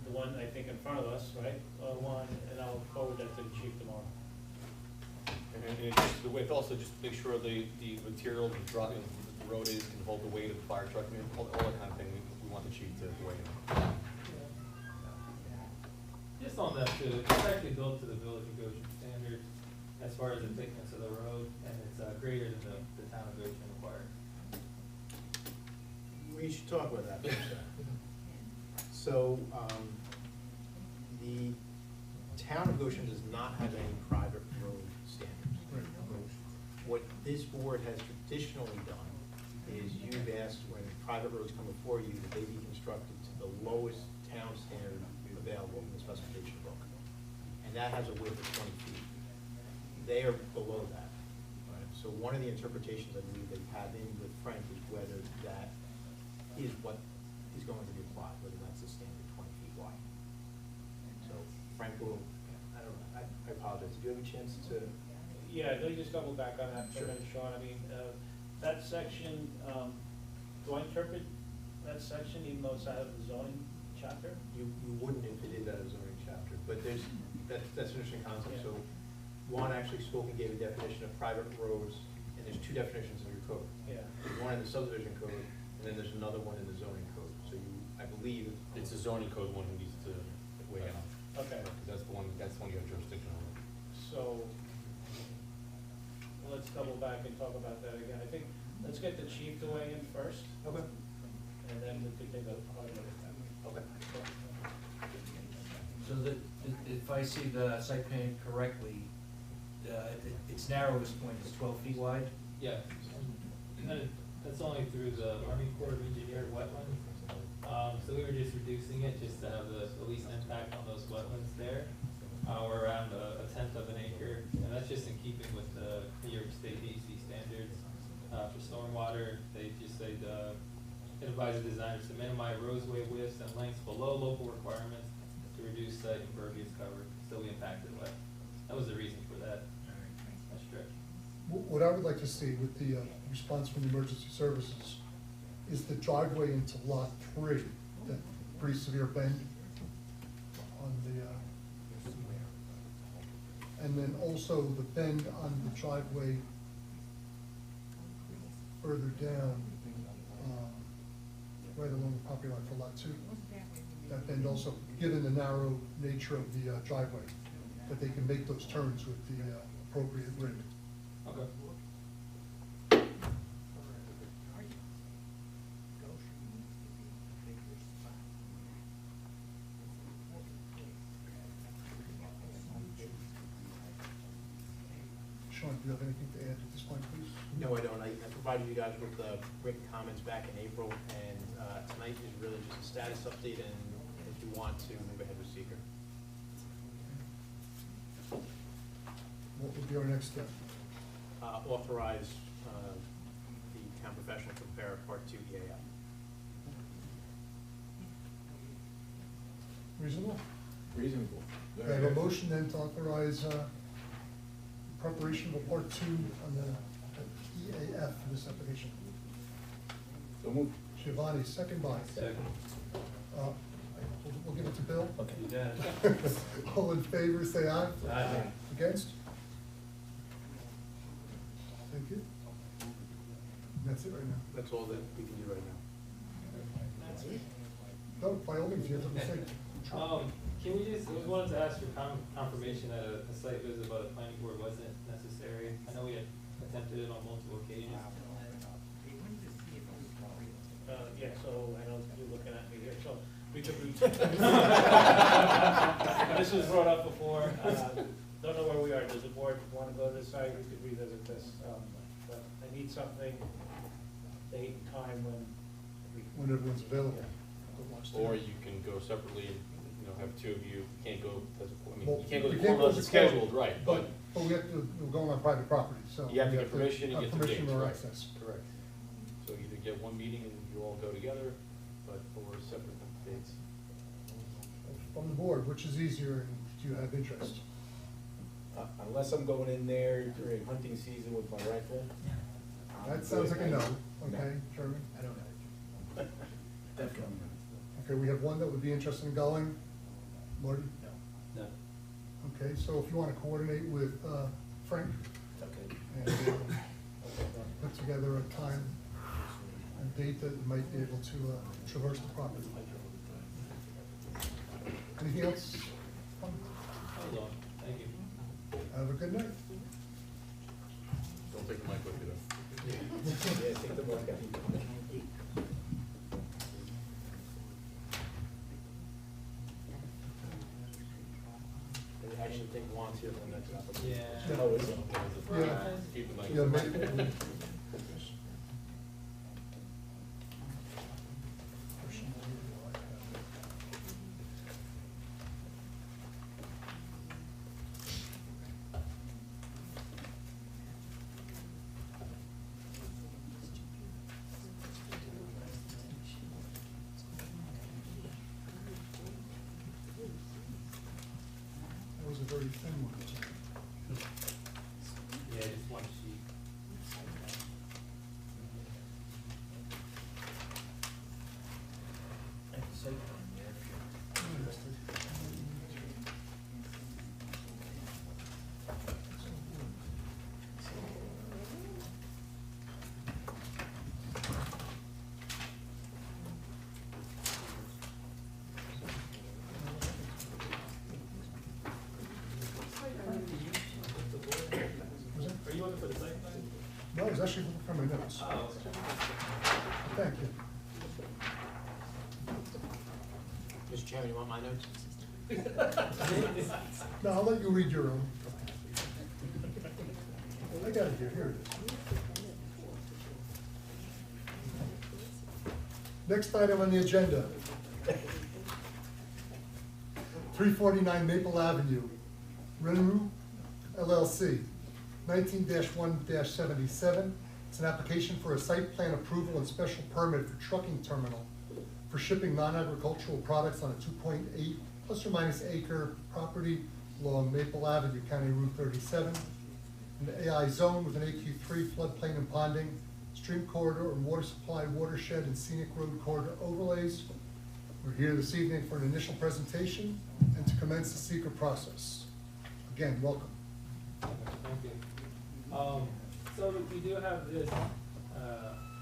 the one I think in front of us, right? And I'll forward that to the chief tomorrow. And in addition to the width, also just make sure the material, the road is, can hold the weight of the fire truck, all that kind of thing, we want the chief to weigh in. Just on that, too, it's actually built to the village of Goshen standards as far as the thickness of the road, and it's greater than the town of Goshen required. We should talk about that for a second. So, the town of Goshen does not have any private road standards. What this board has traditionally done is you've asked when private roads come before you that they be constructed to the lowest town standard available in the specification book. And that has a width of 20 feet. They are below that. Right? So one of the interpretations I believe they have in with Frank is whether that is what is going to be applied, whether that's the standard 20 feet wide. So Frank will, I apologize, did you have a chance to? Yeah, let me just double back on that for a minute, Sean. I mean, that section, do I interpret that section even though it's out of the zoning chapter? You wouldn't if it is out of zoning chapter, but that's an interesting concept. Yeah. So Juan actually spoke and gave a definition of private roads, and there's 2 definitions in your code. Yeah. There's one in the subdivision code, and then there's another one in the zoning code. So I believe. It's the zoning code one who needs to weigh in. Okay. Because that's the one you have jurisdiction over. So, let's double back and talk about that again. I think, let's get the chief to weigh in first. Okay. And then we could take a hard look at that. Okay. So if I see the site plan correctly, its narrowest point is 12 feet wide? Yeah, and then that's only through the Army Corps of Engineered wetlands. So we were just reducing it just to have the least impact on those wetlands there. We're around a 1/10 of an acre, and that's just in keeping with the New York State DEC standards for stormwater. They just say it advises designers to minimize roadway widths and lengths below local requirements to reduce site impervious cover, still be impacted wet. That was the reason for that stretch. What I would like to see with the response from the emergency services is the driveway into lot 3, that pretty severe bend on the, and then also the bend on the driveway further down, right along the property line for lot 2. That bend also, given the narrow nature of the driveway, that they can make those turns with the appropriate rig. Okay. Sean, do you have anything to add at this point, please? No, I don't. I provided you guys with written comments back in April, and tonight is really just a status update, and if you want to move ahead with seeker. What would be our next step? Authorize the town professional to prepare Part 2 EAF. Reasonable? Reasonable. I have a motion then to authorize preparation of a part two on the EAF for this application. So move. Giovanni, second by. Second. We'll give it to Bill. Okay. You got it. All in favor, say aye. Aye. Against? Thank you. That's it right now. That's all that we can do right now. No, by all means, you have something to say. Can we just, we wanted to ask for confirmation that a site visit by the planning board wasn't necessary. I know we had attempted it on multiple occasions. Yeah, so I know you're looking at me here, so we could, this was brought up before, don't know where we are, does the board wanna go to the site, we could revisit this, but I need something, date and time When everyone's available. Or you can go separately and, you know, have two of you, can't go, as I mean, Well, you can't go we to can't quorum go unless it's to quorum, scheduled, right, but But we have to, we're going on private property, so. you have to we get permission and have get the dates, permission or right? access. Correct. So either get one meeting and you all go together, but, or separate dates. From the board, which is easier, and do you have interest? Unless I'm going in there during hunting season with my rifle. That sounds like a no, okay, Chairman? I don't know. Definitely. Okay, we have one that would be interested in going. Marty? No. Okay, so if you wanna coordinate with, Frank, Okay. and, put together a time and date that you might be able to, traverse the property. Anything else? Hold on, thank you. Have a good night. Don't take the mic with you though. Yeah, take the mark out. They actually take wants here for the next application. Yeah. Oh, is it? Yeah. Keep the mic. Yeah, maybe. That was a very thin one. Yeah, just one sheet. Are you looking for the site plan? No, I was actually looking for my notes. Oh, Thank you. Mr. Chairman, you want my notes? No, I'll let you read your own. I got it here it is. Next item on the agenda. 349 Maple Avenue, Renru LLC, 19-1-77. It's an application for a site plan approval and special permit for trucking terminal for shipping non-agricultural products on a 2.8 plus or minus acre property along Maple Avenue, County Route 37. An AI zone with an AQ3 floodplain and ponding, stream corridor and water supply, watershed and scenic road corridor overlays. We're here this evening for an initial presentation and to commence the seeker process. Again, welcome. thank you. So we do have this,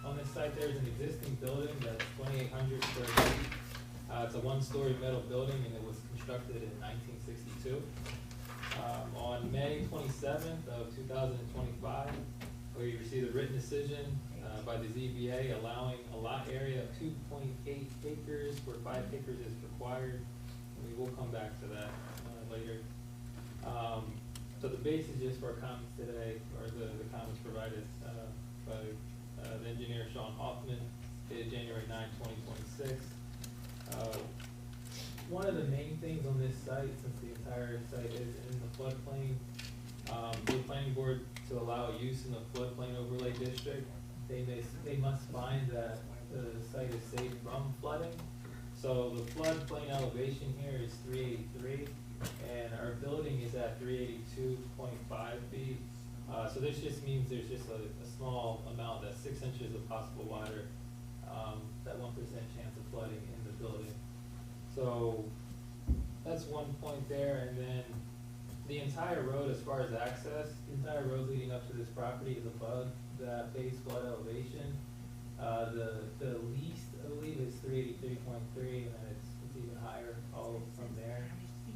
on this site, there's an existing building that's 2,800 square feet. It's a one-story metal building and it was constructed in 1962. On May 27th of 2025, we received a written decision by the ZBA allowing a lot area of 2.8 acres where 5 acres is required. We will come back to that later. So the basis just for our comments today, or the comments provided by the engineer Sean Hoffman, dated January 9, 2026. One of the main things on this site, since the entire site is in the floodplain, the planning board to allow use in the floodplain overlay district, they must find that the site is safe from flooding. So the floodplain elevation here is 383, and our building is at 382.5 feet. So this just means there's just a small amount, that's 6 inches of possible water, that 1% chance of flooding in the building. So that's one point there, and then the entire road, as far as access, the entire road leading up to this property is above the base flood elevation. The least, I believe, is 383.3, and then it's even higher all from there.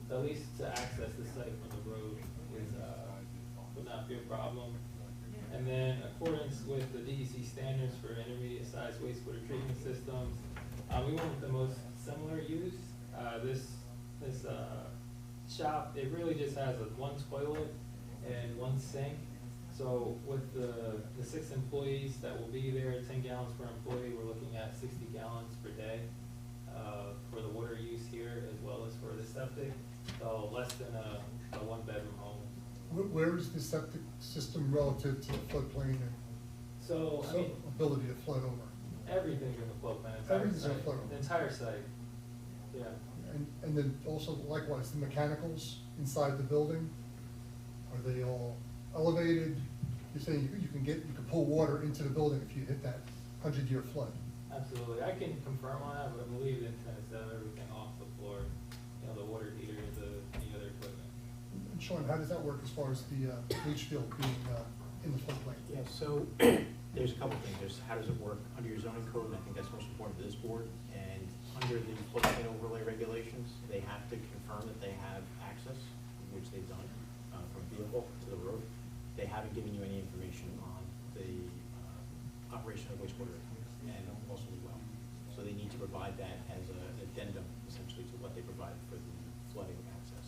The least to access the site from the road is, would not be a problem. And then accordance with the DEC standards for intermediate sized wastewater treatment systems, we went with the most similar use. This shop, it really just has one toilet and one sink. So with the 6 employees that will be there, 10 gallons per employee, we're looking at 60 gallons per day for the water use here as well as for the septic. So less than a 1-bedroom home. Where is the septic system relative to the floodplain and So, I mean, ability to flood over? everything's in the floodplain, Everything's in entire the site, floodplain. the entire site, yeah. And then also likewise, the mechanicals inside the building, are they all elevated? You're saying you can pull water into the building if you hit that 100-year flood? Absolutely, I can confirm on that, but I believe the intent is to have everything off the floor, the water heater, any other equipment. And Sean, how does that work as far as the leach field being in the floodplain? Yeah, so there's a couple things. There's how does it work under your zoning code, and I think that's most important to this board. And under the floodplain overlay regulations, they have to confirm that they have access, which they've done, from vehicle to the road. They haven't given you any information on the operation of wastewater and also the well. So they need to provide that as an addendum, essentially, to what they provided for the flooding access.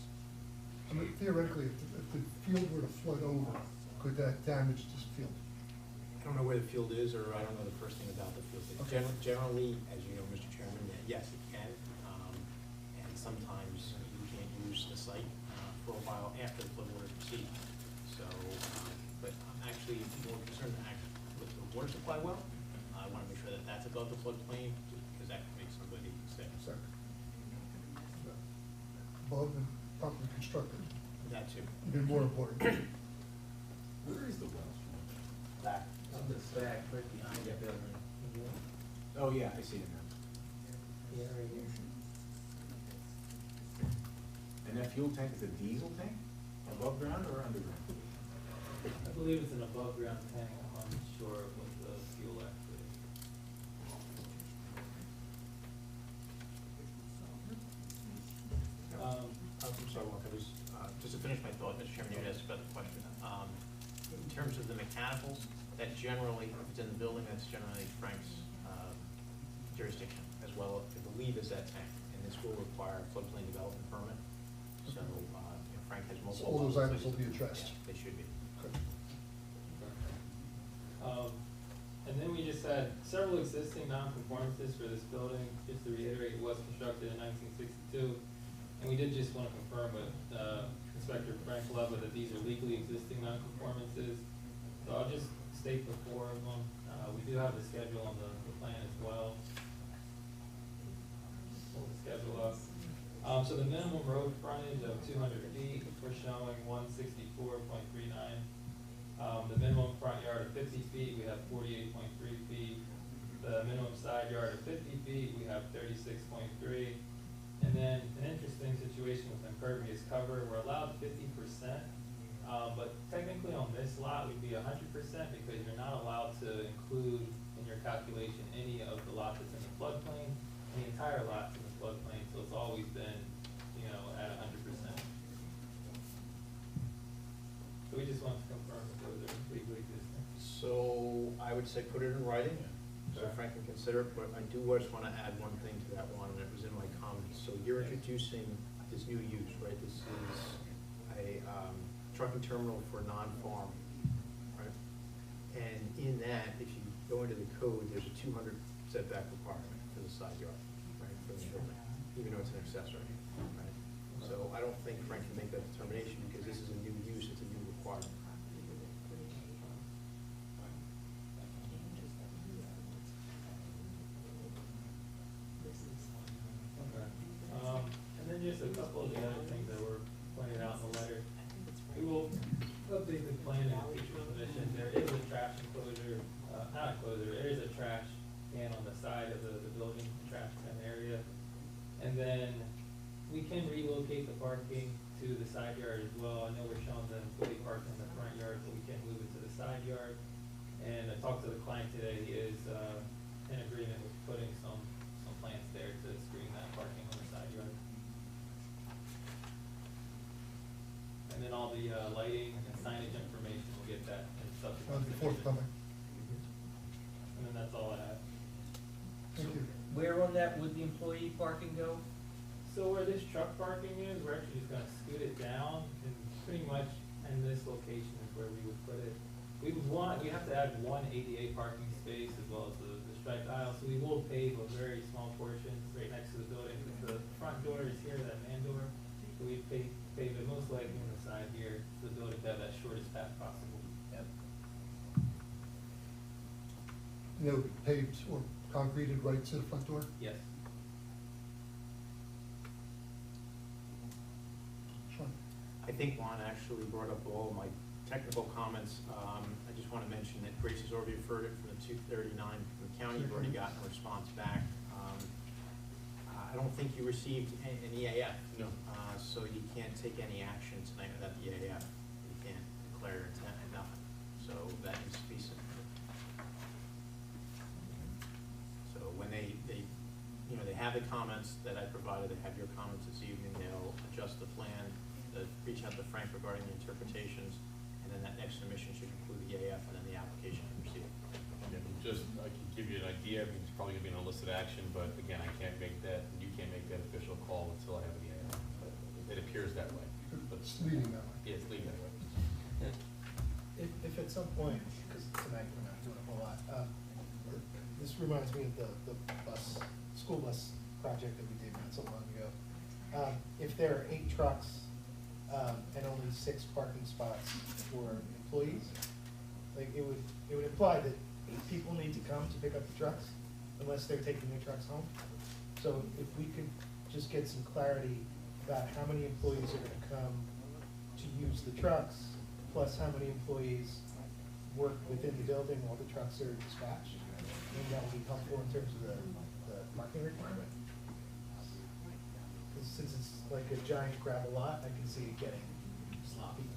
I mean, theoretically, if the field were to flood over, could that damage this field? I don't know where the field is, or I don't know the first thing about the field. Okay. Generally, as you know, Mr. Chairman, yes, it can. And sometimes you can't use the site for a while after the floodwaters recede. So, but I'm actually more concerned with the water supply well. I want to make sure that that's above the floodplain, because that could make somebody sick. Sorry. Above and properly constructed, That too. even more important. Where is the well? Back. On the back, right behind the building. Oh, yeah, I see it now. Yeah, right here. And that fuel tank is a diesel tank, above ground or underground? I believe it's an above ground tank, I'm unsure of what the fuel actually is. I'm sorry, Walker, just to finish my thought, Mr. Chairman, you asked about the question. In terms of the mechanicals, that generally, if it's in the building, that's generally Frank's jurisdiction as well, I believe, is that tank. And this will require a floodplain development permit. So, Frank has So multiple. all those wells in items will be place. addressed. Yeah, they should be. And then we just had several existing non-conformances for this building. Just to reiterate, it was constructed in 1962. And we did just want to confirm with Inspector Frank Leva that these are legally existing non-conformances. So I'll just state the 4 of them. We do have the schedule on the plan as well. Pull the schedule up. So the minimum road frontage of 200 feet, we're showing 164.39. The minimum front yard of 50 feet, we have 48.3 feet. The minimum side yard of 50 feet, we have 36.3. And then an interesting situation with impervious cover, we're allowed 50%, but technically on this lot, we'd be 100% because you're not allowed to include in your calculation any of the lot that's in the floodplain. And the entire lot's in the floodplain, so it's always been, at 100%. So we just want to confirm that those are legally existing. So I would say put it in writing, so Sure. Frank can consider it, but I do just want to add one thing to that one, and it was in my comments. So you're introducing this new use, right? This is a trucking terminal for non-farm, right? And in that, if you go into the code, there's a 200 setback requirement for the side yard, right, for the building, even though it's an accessory, right? So I don't think Frank can make that determination because this is a new use, it's a new requirement. Okay. And then just a couple of the other things that were pointed out in the letter. We will update the plan in the future can on the side of the building, traffic center area. And then we can relocate the parking to the side yard as well. I know we're showing the employee parking in the front yard, but we can move it to the side yard. And I talked to the client today, he is, in agreement with putting some plants there to screen that parking on the side yard. And then all the, lighting and signage information, we'll get that in subsequent. Forthcoming. And then that's all I have. Thank you. Where on that would the employee parking go? So where this truck parking is, we're actually just gonna scoot it down, and pretty much in this location is where we would put it. We have to add one ADA parking space as well as the striped aisle, so we will pave a very small portion right next to the building. The front door is here, that man door, so we pave it most likely on the side here, so the building to have that shortest path possible. Yep. You know, paved or concreted right to the front door? Yes. Sean? I think Juan actually brought up all my technical comments. I just want to mention that Grace has already referred it from the 239 from the county. You've already gotten a response back. I don't think you received an EAF. No. So you can't take any action tonight without the EAF. You can't declare intent and nothing. So that needs to be submitted. So when they have the comments that I provided, they have your comments this evening, they'll adjust the plan, reach out to Frank regarding the interpretations, and then that next submission should include the EAF and then the application to proceed. I can give you an idea, I mean, it's probably gonna be an illicit action, but again, I can't make that, and you can't make that official call until I have an EAF. It appears that way. But It's leading that way. yeah, it's leading that way. If at some point, because tonight we're not doing a whole lot, this reminds me of the school bus project that we did not so long ago. If there are 8 trucks, and only 6 parking spots for employees, like it would imply that 8 people need to come to pick up the trucks, unless they're taking their trucks home. So if we could just get some clarity about how many employees are gonna come to use the trucks, plus how many employees work within the building while the trucks are dispatched, maybe that would be helpful in terms of the parking requirement. 'Cause since it's like a giant gravel lot, I can see it getting sloppy.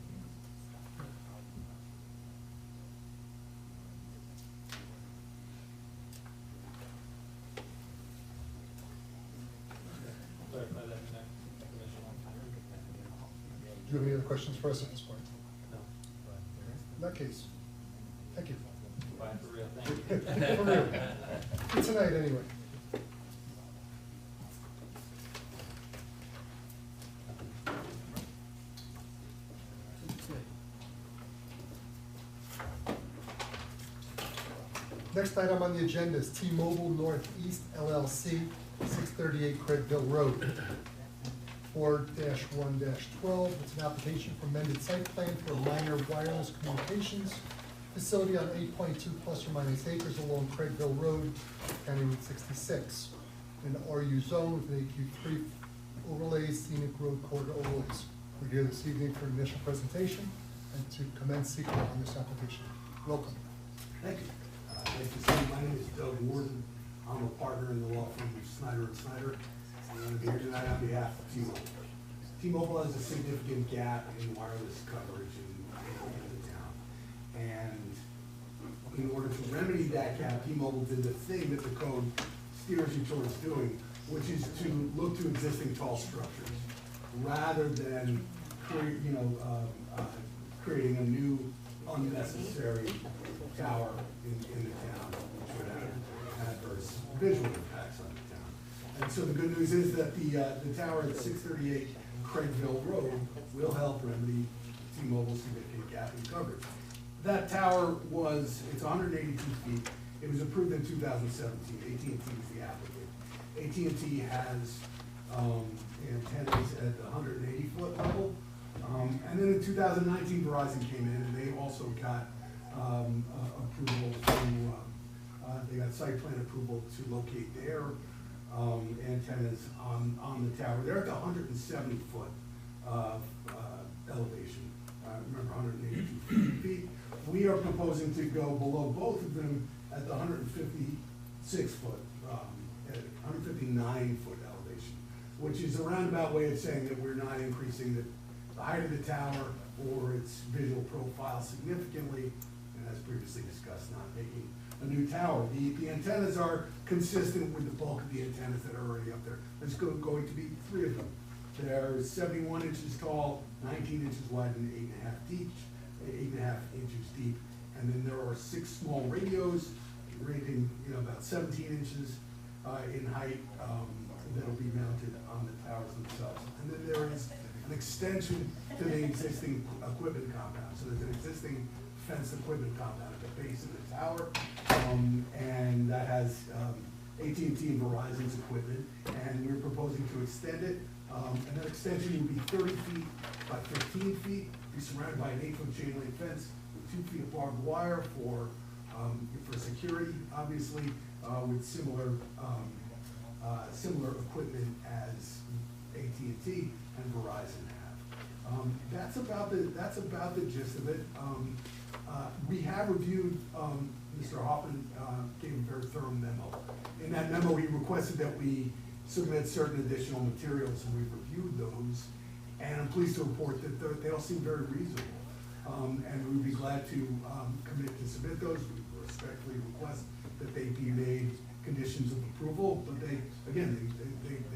Clarify that next commission. Do you have any other questions for us at this point? No. In that case, thank you. Bye, for real, thank you. For real. Good tonight, anyway. Next item on the agenda is T-Mobile Northeast LLC, 638 Craigville Road. 4-1-12, it's an application for amended site plan for a minor wireless communications facility on 8.2 plus or minus acres along Craigville Road, County Route 66. An RU zone with an AQ3 overlays, scenic road corridor overlays. We're here this evening for an initial presentation and to commence secret on this application. Welcome. Thank you. Nice to see you. My name is Doug Warden. I'm a partner in the law firm of Snyder & Snyder. I'm here tonight on behalf of T-Mobile. T-Mobile has a significant gap in wireless coverage in the town. And in order to remedy that gap, T-Mobile did the thing that the code steers you towards doing, which is to look to existing tall structures rather than creating a new unnecessary tower in the town, which would have adverse visual impacts on the town. And so the good news is that the tower at 638 Craigville Road will help remedy T-Mobile's significant gap in coverage. That tower it's 182 feet. It was approved in 2017. AT&T is the applicant. AT&T has antennas at the 180-foot level. And then in 2019, Verizon came in and they also got approval they got site plan approval to locate their antennas on the tower. They're at the 170-foot elevation. Remember, 182 feet. We are proposing to go below both of them at the 150 6 foot, 159 foot elevation, which is a roundabout way of saying that we're not increasing the height of the tower or its visual profile significantly, and as previously discussed, not making a new tower. The antennas are consistent with the bulk of the antennas that are already up there. There's going to be 3 of them. They're 71 inches tall, 19 inches wide, and 8.5 deep, 8.5 inches deep. And then there are 6 small radios ranging, about 17 inches in height that'll be mounted on the towers themselves. And then there is an extension to the existing equipment compound. So there's an existing fenced equipment compound at the base of the tower, and that has AT&T and Verizon's equipment, and we're proposing to extend it. And that extension will be 30 feet by 15 feet, be surrounded by an 8-foot chain link fence with 2 feet of barbed wire for security, obviously, with similar equipment as AT&T and Verizon have. That's about the gist of it. We have reviewed, Mr. Hoffman gave a very thorough memo. In that memo, he requested that we submit certain additional materials, and we've reviewed those. And I'm pleased to report that they all seem very reasonable. And we'd be glad to commit to submit those. We respectfully request that they be made conditions of approval, but they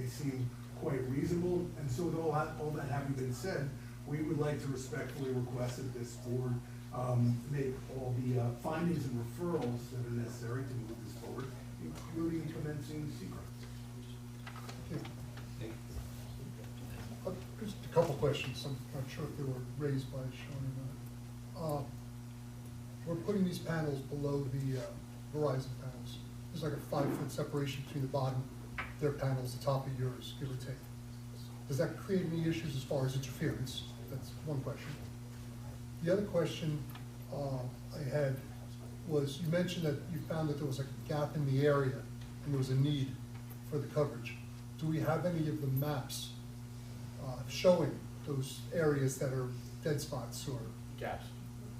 seem quite reasonable. And so with all that having been said, we would like to respectfully request that this board make all the findings and referrals that are necessary to move this forward, including commencing secret. Just a couple questions, I'm not sure if they were raised by Sean or not. We're putting these panels below the Verizon panels. There's like a 5-foot separation between the bottom, their panels, the top of yours, give or take. Does that create any issues as far as interference? That's one question. The other question I had was, you mentioned that you found that there was a gap in the area and there was a need for the coverage. Do we have any of the maps showing those areas that are dead spots or Gaps.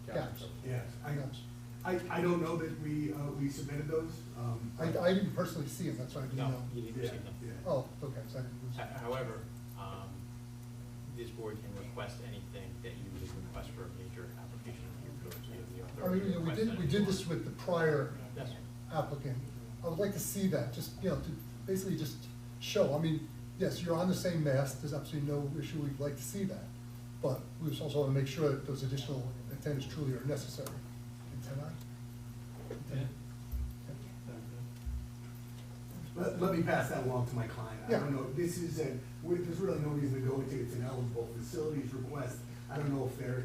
gaps? Yes, Gaps. I don't know that we submitted those. I didn't personally see them, that's why I didn't No, know. you didn't receive them. Yeah. Oh, okay, so I didn't. However, this board can request anything that you would request for a major application review code. So you have the I authority mean, to we request did anything. this with the prior Yes. applicant. I would like to see that, just, to basically just show, I mean, yes, you're on the same mast, there's absolutely no issue, we'd like to see that. But we just also want to make sure that those additional antennas truly are necessary. Antennae? Let me pass that along to my client. I Yeah. don't know, there's really no reason to go into it's an eligible facilities request. I don't know if there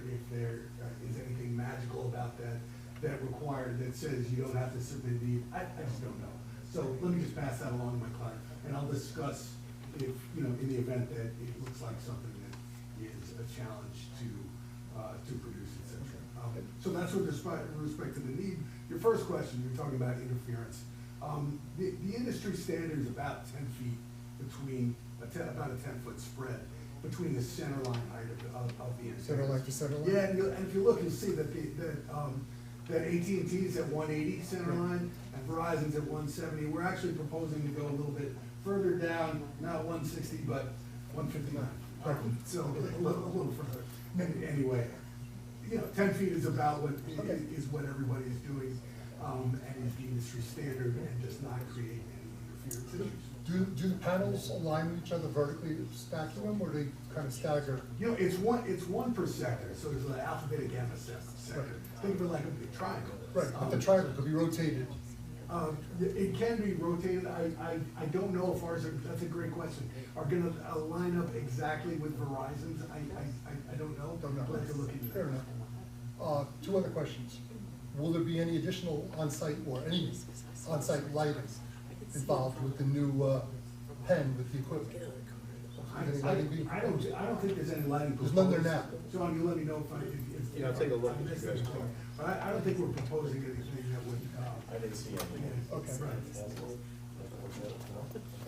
is anything magical about that required, that says you don't have to submit I just don't know. So let me just pass that along to my client, and I'll discuss if, in the event that it looks like something that is a challenge to produce, et cetera. So that's with respect to the need. Your first question, you're talking about interference. The industry standard is about 10 feet between, about a 10-foot spread between the center line height of the antenna. Center line to center line? Yeah, and if you look, you'll see that that AT&T is at 180 center line and Verizon's at 170. We're actually proposing to go a little bit further down, not 160, but 159. So a little further. Anyway, 10 feet is about what is what everybody is doing, and is the industry standard, and does not create any interference issues. Do the panels align with each other vertically, stacking them, or do they kind of stagger? It's one per sector, so there's an alpha, beta, gamma sector. Right. Think of it like a big triangle. Right, but the triangle could be rotated. It can be rotated. I don't know if ours that's a great question, are gonna line up exactly with Verizon's. I don't know. Don't know. We'll have to look into that. Fair enough. 2 other questions. Will there be any additional on-site or any on-site lighting involved with the new pen with the equipment? Any lighting being I proposed? don't think there's any lighting. There's none there proposed. now. John, you let me know if Yeah, I'll take a look. I missed anything. But I don't think we're proposing anything that would. I didn't see anything. Okay. Right.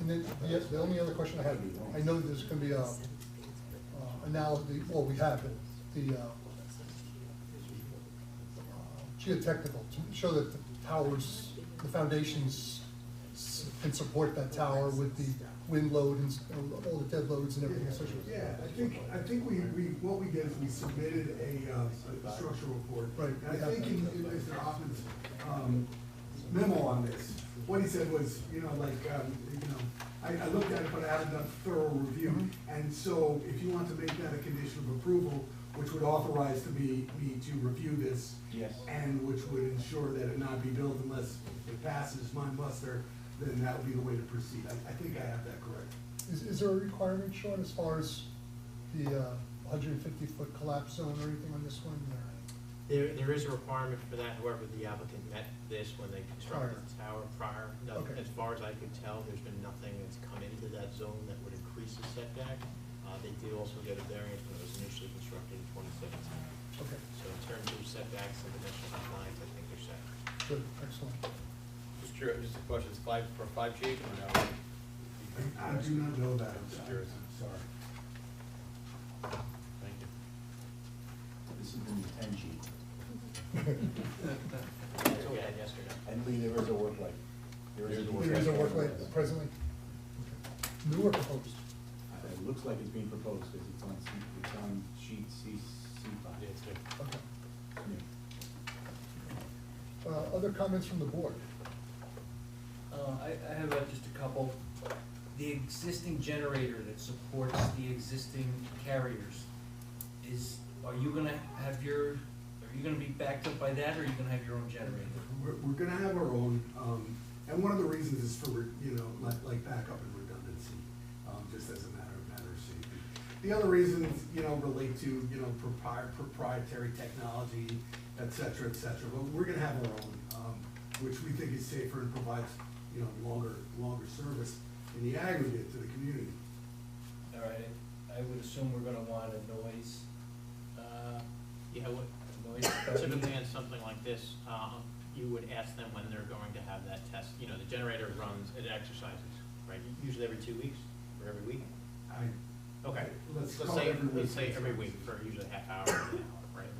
And then the only other question I have, I know there's gonna be a analogy, well, we have it, the geotechnical, to show that the towers, the foundations can support that tower with the wind load and all the dead loads and everything associated with it. Yeah, I think what we did is we submitted a structural report. Right, And we I have think that. in Mr. Hoffman's, memo on this, what he said was, I looked at it, but I haven't done a thorough review. Mm-hmm. And so if you want to make that a condition of approval, which would authorize me to review this. Yes. And which would ensure that it not be built unless it passes my muster, then that would be the way to proceed. I think I have that correct. Is there a requirement, Sean, as far as the 150-foot collapse zone or anything on this one? There is a requirement for that, however, the applicant met this when they constructed the tower prior. No, Okay. as far as I could tell, there's been nothing that's come into that zone that would increase the setback. They did also get a variance when it was initially constructed in 2017. Okay, So in terms of setbacks and dimensional compliance, I think they're set. good, excellent. Just curious, just a question, is for 5G or no? I do not know that. I'm Just curious. sorry. Thank you. This is the 10G. That's what we had yesterday. And Lee, there is a work light. There is a work light presently? Okay. New or proposed? It looks like it's being proposed, because it's on sheet C5. Yeah, it's good. Okay. Yeah. Other comments from the board? I have just a couple. The existing generator that supports the existing carriers are you gonna be backed up by that, or are you gonna have your own generator? We're gonna have our own, and one of the reasons is for, like backup and redundancy, just as a matter of safety. The other reasons, relate to, proprietary technology, et cetera, but we're gonna have our own, which we think is safer and provides, longer service in the aggregate to the community. All right, I would assume we're gonna want a noise, Yeah, noise. typically on something like this, you would ask them when they're going to have that test. The generator runs, it exercises, right? Usually every 2 weeks or every week? Okay, Let's let's call it say, every week. let's say every week for usually a half hour or an hour, right?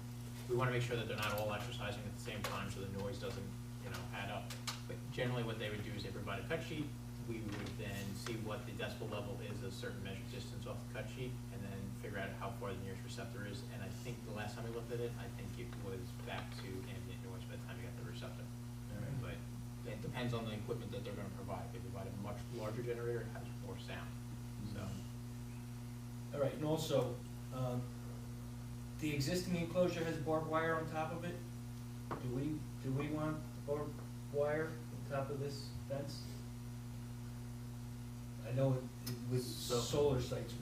We wanna make sure that they're not all exercising at the same time, so the noise doesn't, add up. But generally what they would do is they provide a cut sheet, we would then see what the decibel level is, a certain measured distance off the cut sheet, and then figure out how far the nearest receptor is. And I think the last time we looked at it, I think it was back to ambient noise by the time you got the receptor. But it depends on the equipment that they're gonna provide. If they provide a much larger generator, it has more sound, so. All right, and also, the existing enclosure has barbed wire on top of it. Do we want barbed wire on top of this fence? I know with solar sites,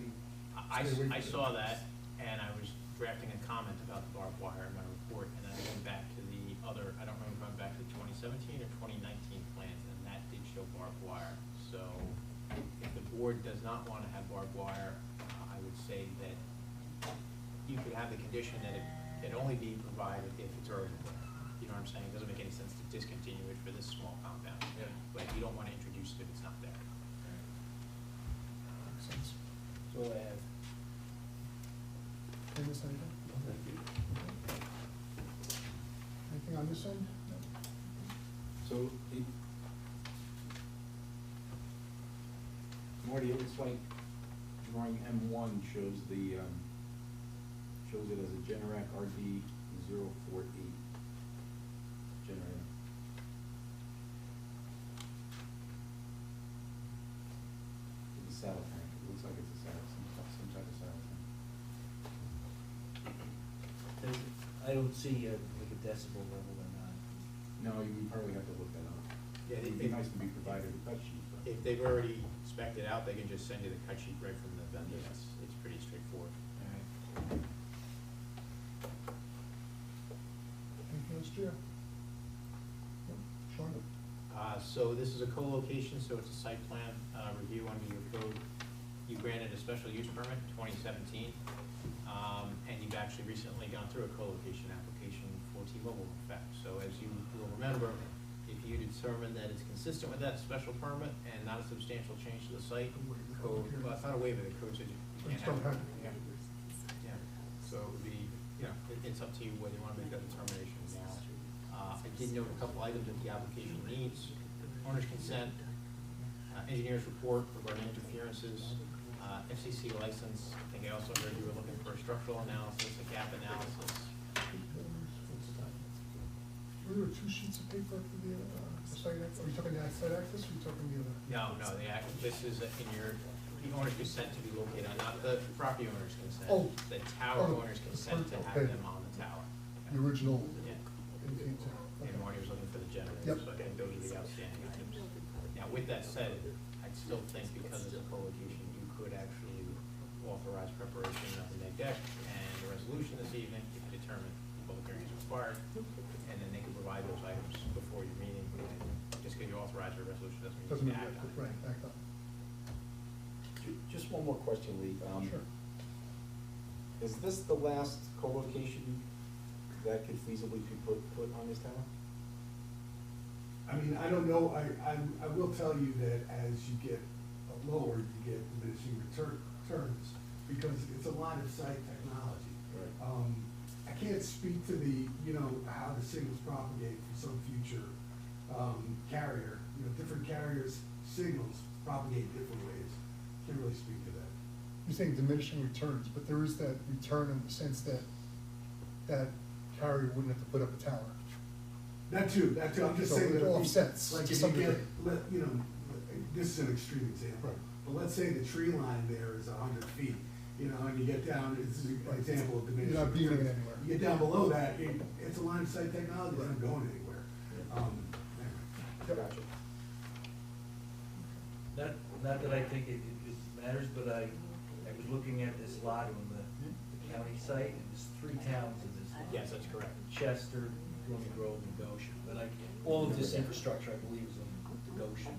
I saw that, and I was drafting a comment about the barbed wire in my report, and then I went back to the other, I don't remember going back to 2017 or 2019 plans, and that did show barbed wire. So if the board does not want to have barbed wire, I would say that you could have the condition that it only be provided if it's already there. You know what I'm saying? It doesn't make any sense to discontinue it for this small compound. Yeah. But you don't want to introduce it if it's not there. Makes sense. That's all I have. Candace, anything? Anything on this end? No. So, Marty, it looks like drawing M1 shows shows it as a Generac RD 048 generator. It's a saddle tank. It looks like it's a saddle, some type of saddle tank. I don't see like a decibel level or not. No, you probably have to look that up. Yeah, It'd be nice to be provided a cut sheet, but. If they've already spec'd it out, they can just send you the cut sheet right from the vendor. It's pretty straightforward. Anything else, Gio? No? Sean? So this is a co-location, so it's a site plan, review under your code. You granted a special use permit in 2017, and you've actually recently gone through a co-location application for T-Mobile in fact. So as you will remember, if you determine that it's consistent with that special permit and not a substantial change to the site, code, well, it's not a waiver, the code says you can't have it. Yeah, so it would be, it's up to you whether you wanna make that determination now. I did note a couple items that the application needs: owner's consent, engineer's report regarding interferences, FCC license. I think I also heard you were looking for a structural analysis, a gap analysis. Were there 2 sheets of paper for the site access? Are you talking the site access, or are you talking the other? No, this is in the owner's consent to be located on, not the property owner's consent. Oh. The tower Oh. owner's consent to have Okay. them on the tower. The original. Yeah. Okay. And Marty was looking for the generator, Yep. so I think those are the outstanding items. Now, with that said, I still think because it's a co-location, you could actually authorize preparation of the neg deck and the resolution this evening, if you determine public hearing is required, and then they can provide those items before your meeting. And just because you authorize a resolution doesn't Doesn't mean you mean, can act on it. right, back up. Just one more question, Lee. Sure. Is this the last co-location that could feasibly be put on this tower? I mean, I don't know, I will tell you that as you get lower, you get diminishing returns, because it's a line of sight technology. Right. I can't speak to the, how the signals propagate for some future, carrier. Different carriers' signals propagate different ways. Can't really speak to that. You're saying diminishing returns, but there is that return in the sense that that carrier wouldn't have to put up a tower. That too, I'm just So saying it that. offsets Like to if some you get, degree. this is an extreme example. Right. But let's say the tree line there is 100 feet, and you get down, this is an example of diminishing. You're not beaming it returns. anywhere. You get down below that, it's a line of sight technology, it's not going anywhere. Anyway. Gotcha. Not that I think it matters, but I was looking at this lot on the county site, and there's 3 towns in this lot. Yes, that's correct. Chester, Golden Grove, and Goshen, but all of this infrastructure, I believe, is in the Goshen.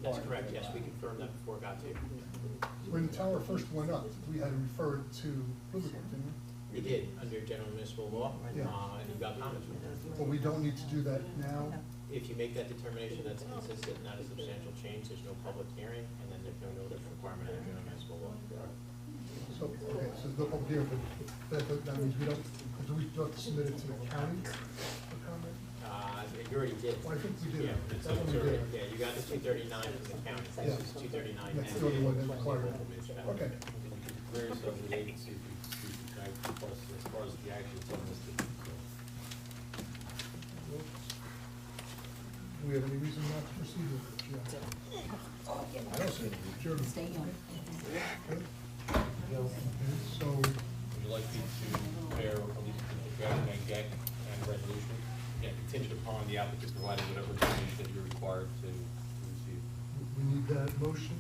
That's correct, yes, we confirmed that before it got to you. When the tower first went up, we had to refer it to Riverwood, didn't we? You did, under general municipal law, Yeah. and you got comments from that. But we don't need to do that now. If you make that determination, that's consistent, not a substantial change, there's no public hearing, and then there's no notice requirement under general municipal law. So, okay, so there's no public hearing, but that means we don't, do we have to submit it to the county for comment? You already did. Well, I think we did. Yeah, That one we did. yeah, you got the 239 from the county, Yeah. this is 239. That's the only one that required it. Okay. Various other agencies, we try to keep us as far as the actions on this. Do we have any reason not to proceed with it? Yeah. I don't see any. Jeremy? Stay on. Good? Okay, so, Would you like me to prepare at least a draft neg deck and resolution? Again, contingent upon the applicant providing whatever information that you're required to receive. we need that motion,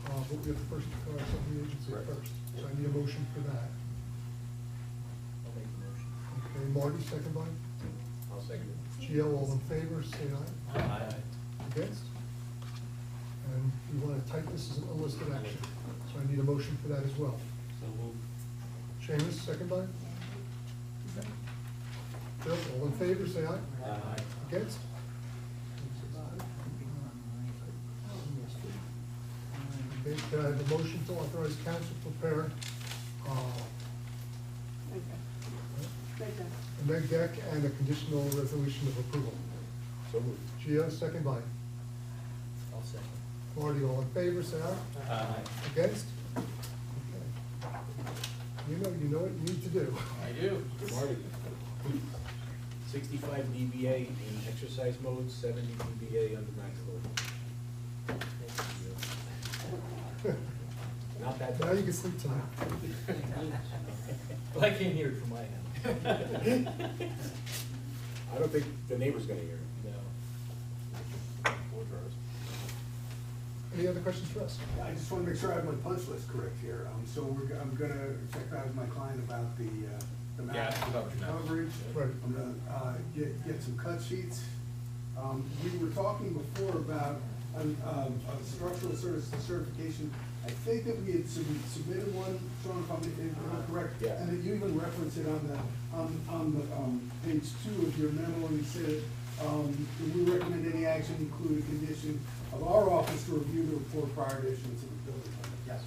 but we have to first, something the agency Correct. first. So I need a motion for that. I'll make the motion. Okay, Marty, second by? I'll second it. GL, all in favor, say aye. Aye. Against? And we want to type this as an unlisted action, so I need a motion for that as well. So move. Seamus, second by? Bill, all in favor, say aye. Aye. Against? Okay, can I have a motion to authorize council to prepare, a neg deck and a conditional resolution of approval? So moved. Gio, second by. I'll second. Marty, all in favor, say aye. Aye. Against? Okay. You know what you need to do. I do. Marty, 65 dBA in exercise mode, 70 dBA under max load. Not that Now bad. you can sleep tonight. Well, I can't hear it from my end. I don't think the neighbor's gonna hear it. Any other questions for us? I just wanna make sure I have my punch list correct here. So I'm gonna check out with my client about the map Yeah, coverage map. coverage. Right. I'm gonna, get some cut sheets. We were talking before about, a structural certification. I think that we had submitted one, Sean, if I'm correct. Yeah. And that you even referenced it on the page 2 of your memo, and you said, we recommend any action include a condition of our office to review the report prior to issuance of the building permit. Yes.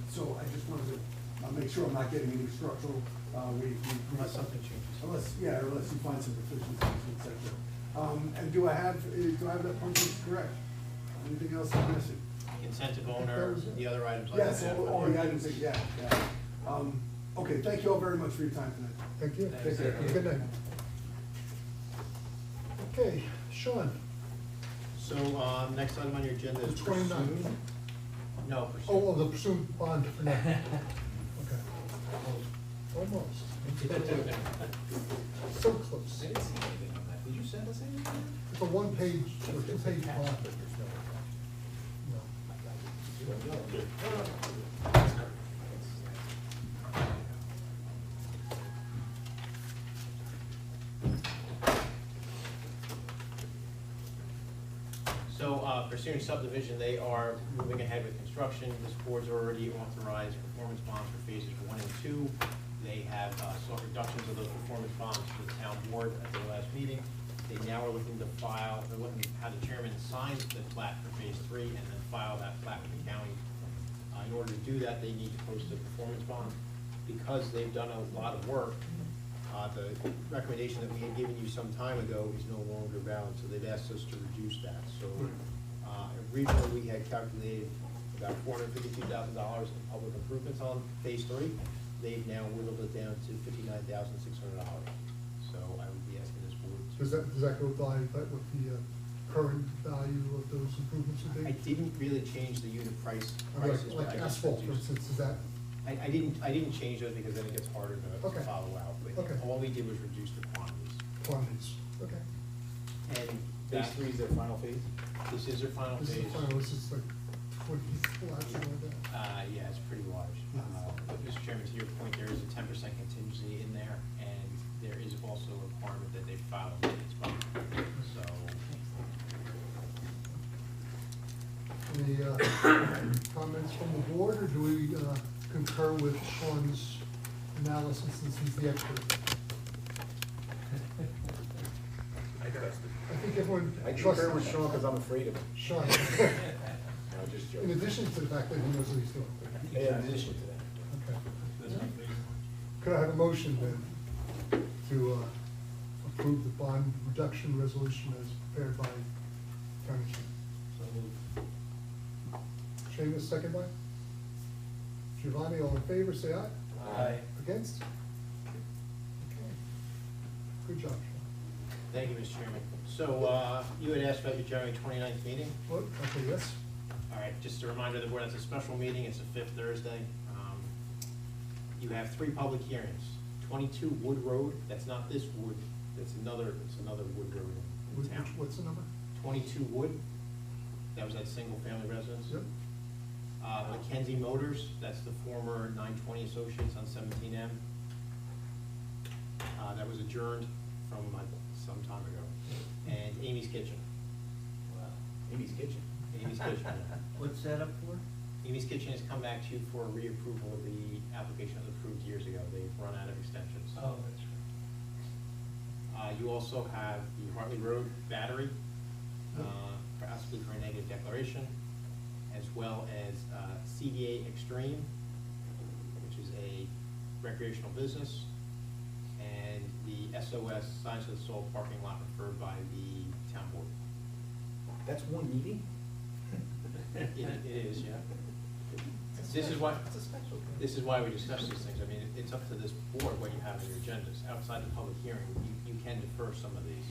So I just wanted to, make sure I'm not getting any structural, Unless something changes. unless you find some deficiencies, et cetera. And do I have that punch list correct? Anything else I'm missing? Consent of owner, the other items I Yes, have. all the items, yeah. Okay, thank you all very much for your time tonight. Thank you. Take care. Have a good night. Okay, Sean, So, next item on your agenda is. the 29th. pursuit- No, pursuit. Oh, the pursuit bond for now. Okay. Almost. So close. I didn't see anything on that. Did you send us anything? It's a one-page or two-page bond. So, pursuing subdivision, they are moving ahead with construction. This board's already authorized performance bonds for phases 1 and 2. They have sought reductions of those performance bonds to the town board at their last meeting. They now are looking to file, they're looking to have the chairman sign the plat for phase 3 and then file that plat with the county. In order to do that, they need to post a performance bond. Because they've done a lot of work, the recommendation that we had given you some time ago is no longer valid, so they've asked us to reduce that. So, originally, we had calculated about $452,000 in public improvements on phase 3. They've now whittled it down to $59,600. So I would be asking this board to. Does that go by what the current value of those improvements would be? I didn't really change the unit prices. but Like I just asphalt, for reduced- instance, is that? I didn't change those because then it gets harder to Okay. follow out. But Okay. all we did was reduce the quantities. Quantities, okay. And Phase that, 3 is their final phase? this is their final This is phase. the final, this is like 20 flats, something like that. Yeah, it's pretty large. But Mr. Chairman, to your point, there is a 10% contingency in there, and there is also a requirement that they file a maintenance bond. So, Any comments from the board, or do we concur with Sean's analysis since he's the expert? I trust it. I think everyone I trusts. concur with Sean because I'm afraid of him. Sean. No, just joking. In addition to the fact that he knows what he's doing. In addition to that. Okay. Could I have a motion then to approve the bond reduction resolution as prepared by County Chief? Seamus, second by? Giovanni, all in favor, say aye. Aye. Against? Okay. Good job, Sean. thank you, Mr. Chairman. So, you had asked about your January 29th meeting. What, okay, yes? All right, just a reminder to the board, that's a special meeting, it's the fifth Thursday. You have 3 public hearings. 22 Wood Road, that's not this Wood, it's another Wood Road in town. What's the number? 22 Wood, that was that single-family residence. Yep. Mackenzie Motors, that's the former 920 Associates on 17M. That was adjourned from some time ago. And Amy's Kitchen. Wow. Amy's Kitchen. Amy's Kitchen, yeah. What's that up for? Amy's Kitchen has come back to you for a reapproval of the application that was approved years ago. They've run out of extensions. Oh, that's right. You also have the Hartley Road Battery, possibly for a negative declaration, as well as CDA Extreme, which is a recreational business, and the SOS Signs of the Soul parking lot referred by the town board. That's one meeting? It is, yeah. This is why, this is why we discuss these things. I mean, it's up to this board what you have in your agendas. Outside the public hearing, you can defer some of these.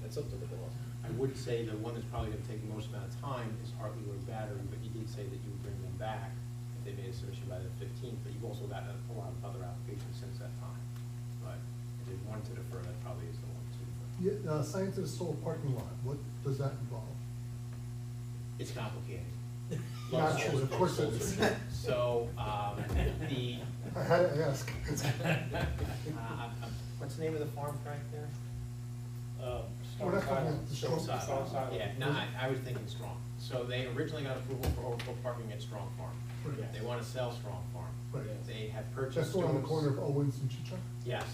That's up to the board. I would say the one that's probably gonna take the most amount of time is Hartley Road Battery, but you did say that you would bring them back if they made a submission by the 15th, but you've also got a lot of other applications since that time. But if you wanted to defer, that probably is the one to defer. Yeah, Science of the Soul parking lot, what does that involve? It's complicated. Naturally, of course it is. So, the, I had to ask. what's the name of the farm track there? We're not talking about the Strong Strong Side. Side. Yeah, no, I was thinking Strong. So they originally got approval for overflow parking at Strong Farm. Right. They wanna sell Strong Farm. Right. They have That's purchased the one on the Stone's- corner of Owens and Chicha? Yes,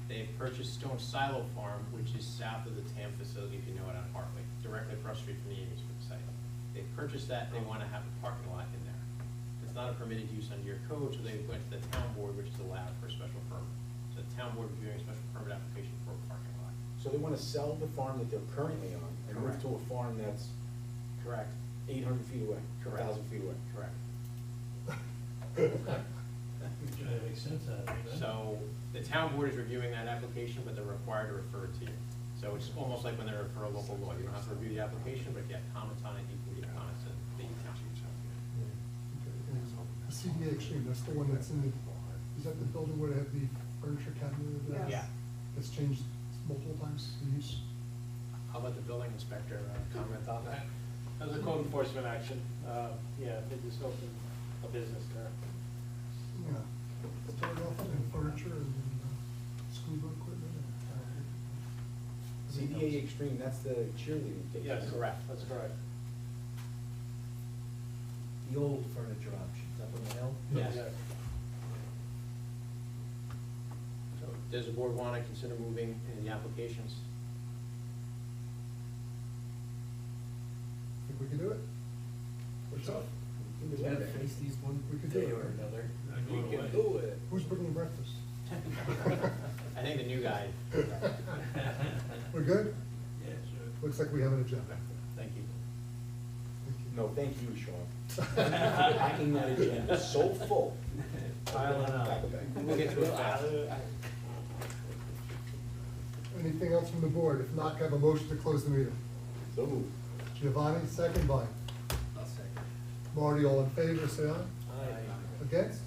they've purchased Stone Silo Farm, which is south of the TAM facility, if you know it, on Hartley, directly across the street from the Amesford site. They've purchased that, they wanna have a parking lot in there. It's not a permitted use under your code, so they went to the town board, which is allowed for a special permit. So the town board reviewing a special permit application for a parking lot. So they wanna sell the farm that they're currently on and move Correct. to a farm that's Correct, 800 feet away, Correct. 1,000 feet away. correct. That makes sense, So the town board is reviewing that application, but they're required to refer it to you. So it's almost like when they refer a local law, you don't have to review the application, but if you have comments on it, you can give comments to the town. The CDA Extreme, that's the one that's in the, is that the building where they have the furniture cabinet? Yes. Yeah. It's changed multiple times, the use? How about the building inspector comment on that? That was a code enforcement action, yeah, they just opened a business there. Yeah. Started off in furniture and scuba equipment and. CDA Extreme, that's the cheerleading thing. Yes, correct, that's correct. The old furniture options up on the hill? Yes. So does the board want to consider moving in the applications? Think we can do it? What's up? We gotta face these one We could do day it. or another. We can do it. Who's bringing breakfast? I think the new guy. We're good? Yeah, sure. Looks like we have an agenda. Thank you. Thank you. No, thank you, Sean. Packing that agenda so full. Piling up. We'll get to it fast. Anything else from the board? If not, can I have a motion to close the meeting? So moved. Giovanni, second by I'll second. Marty, all in favor, say aye. Against?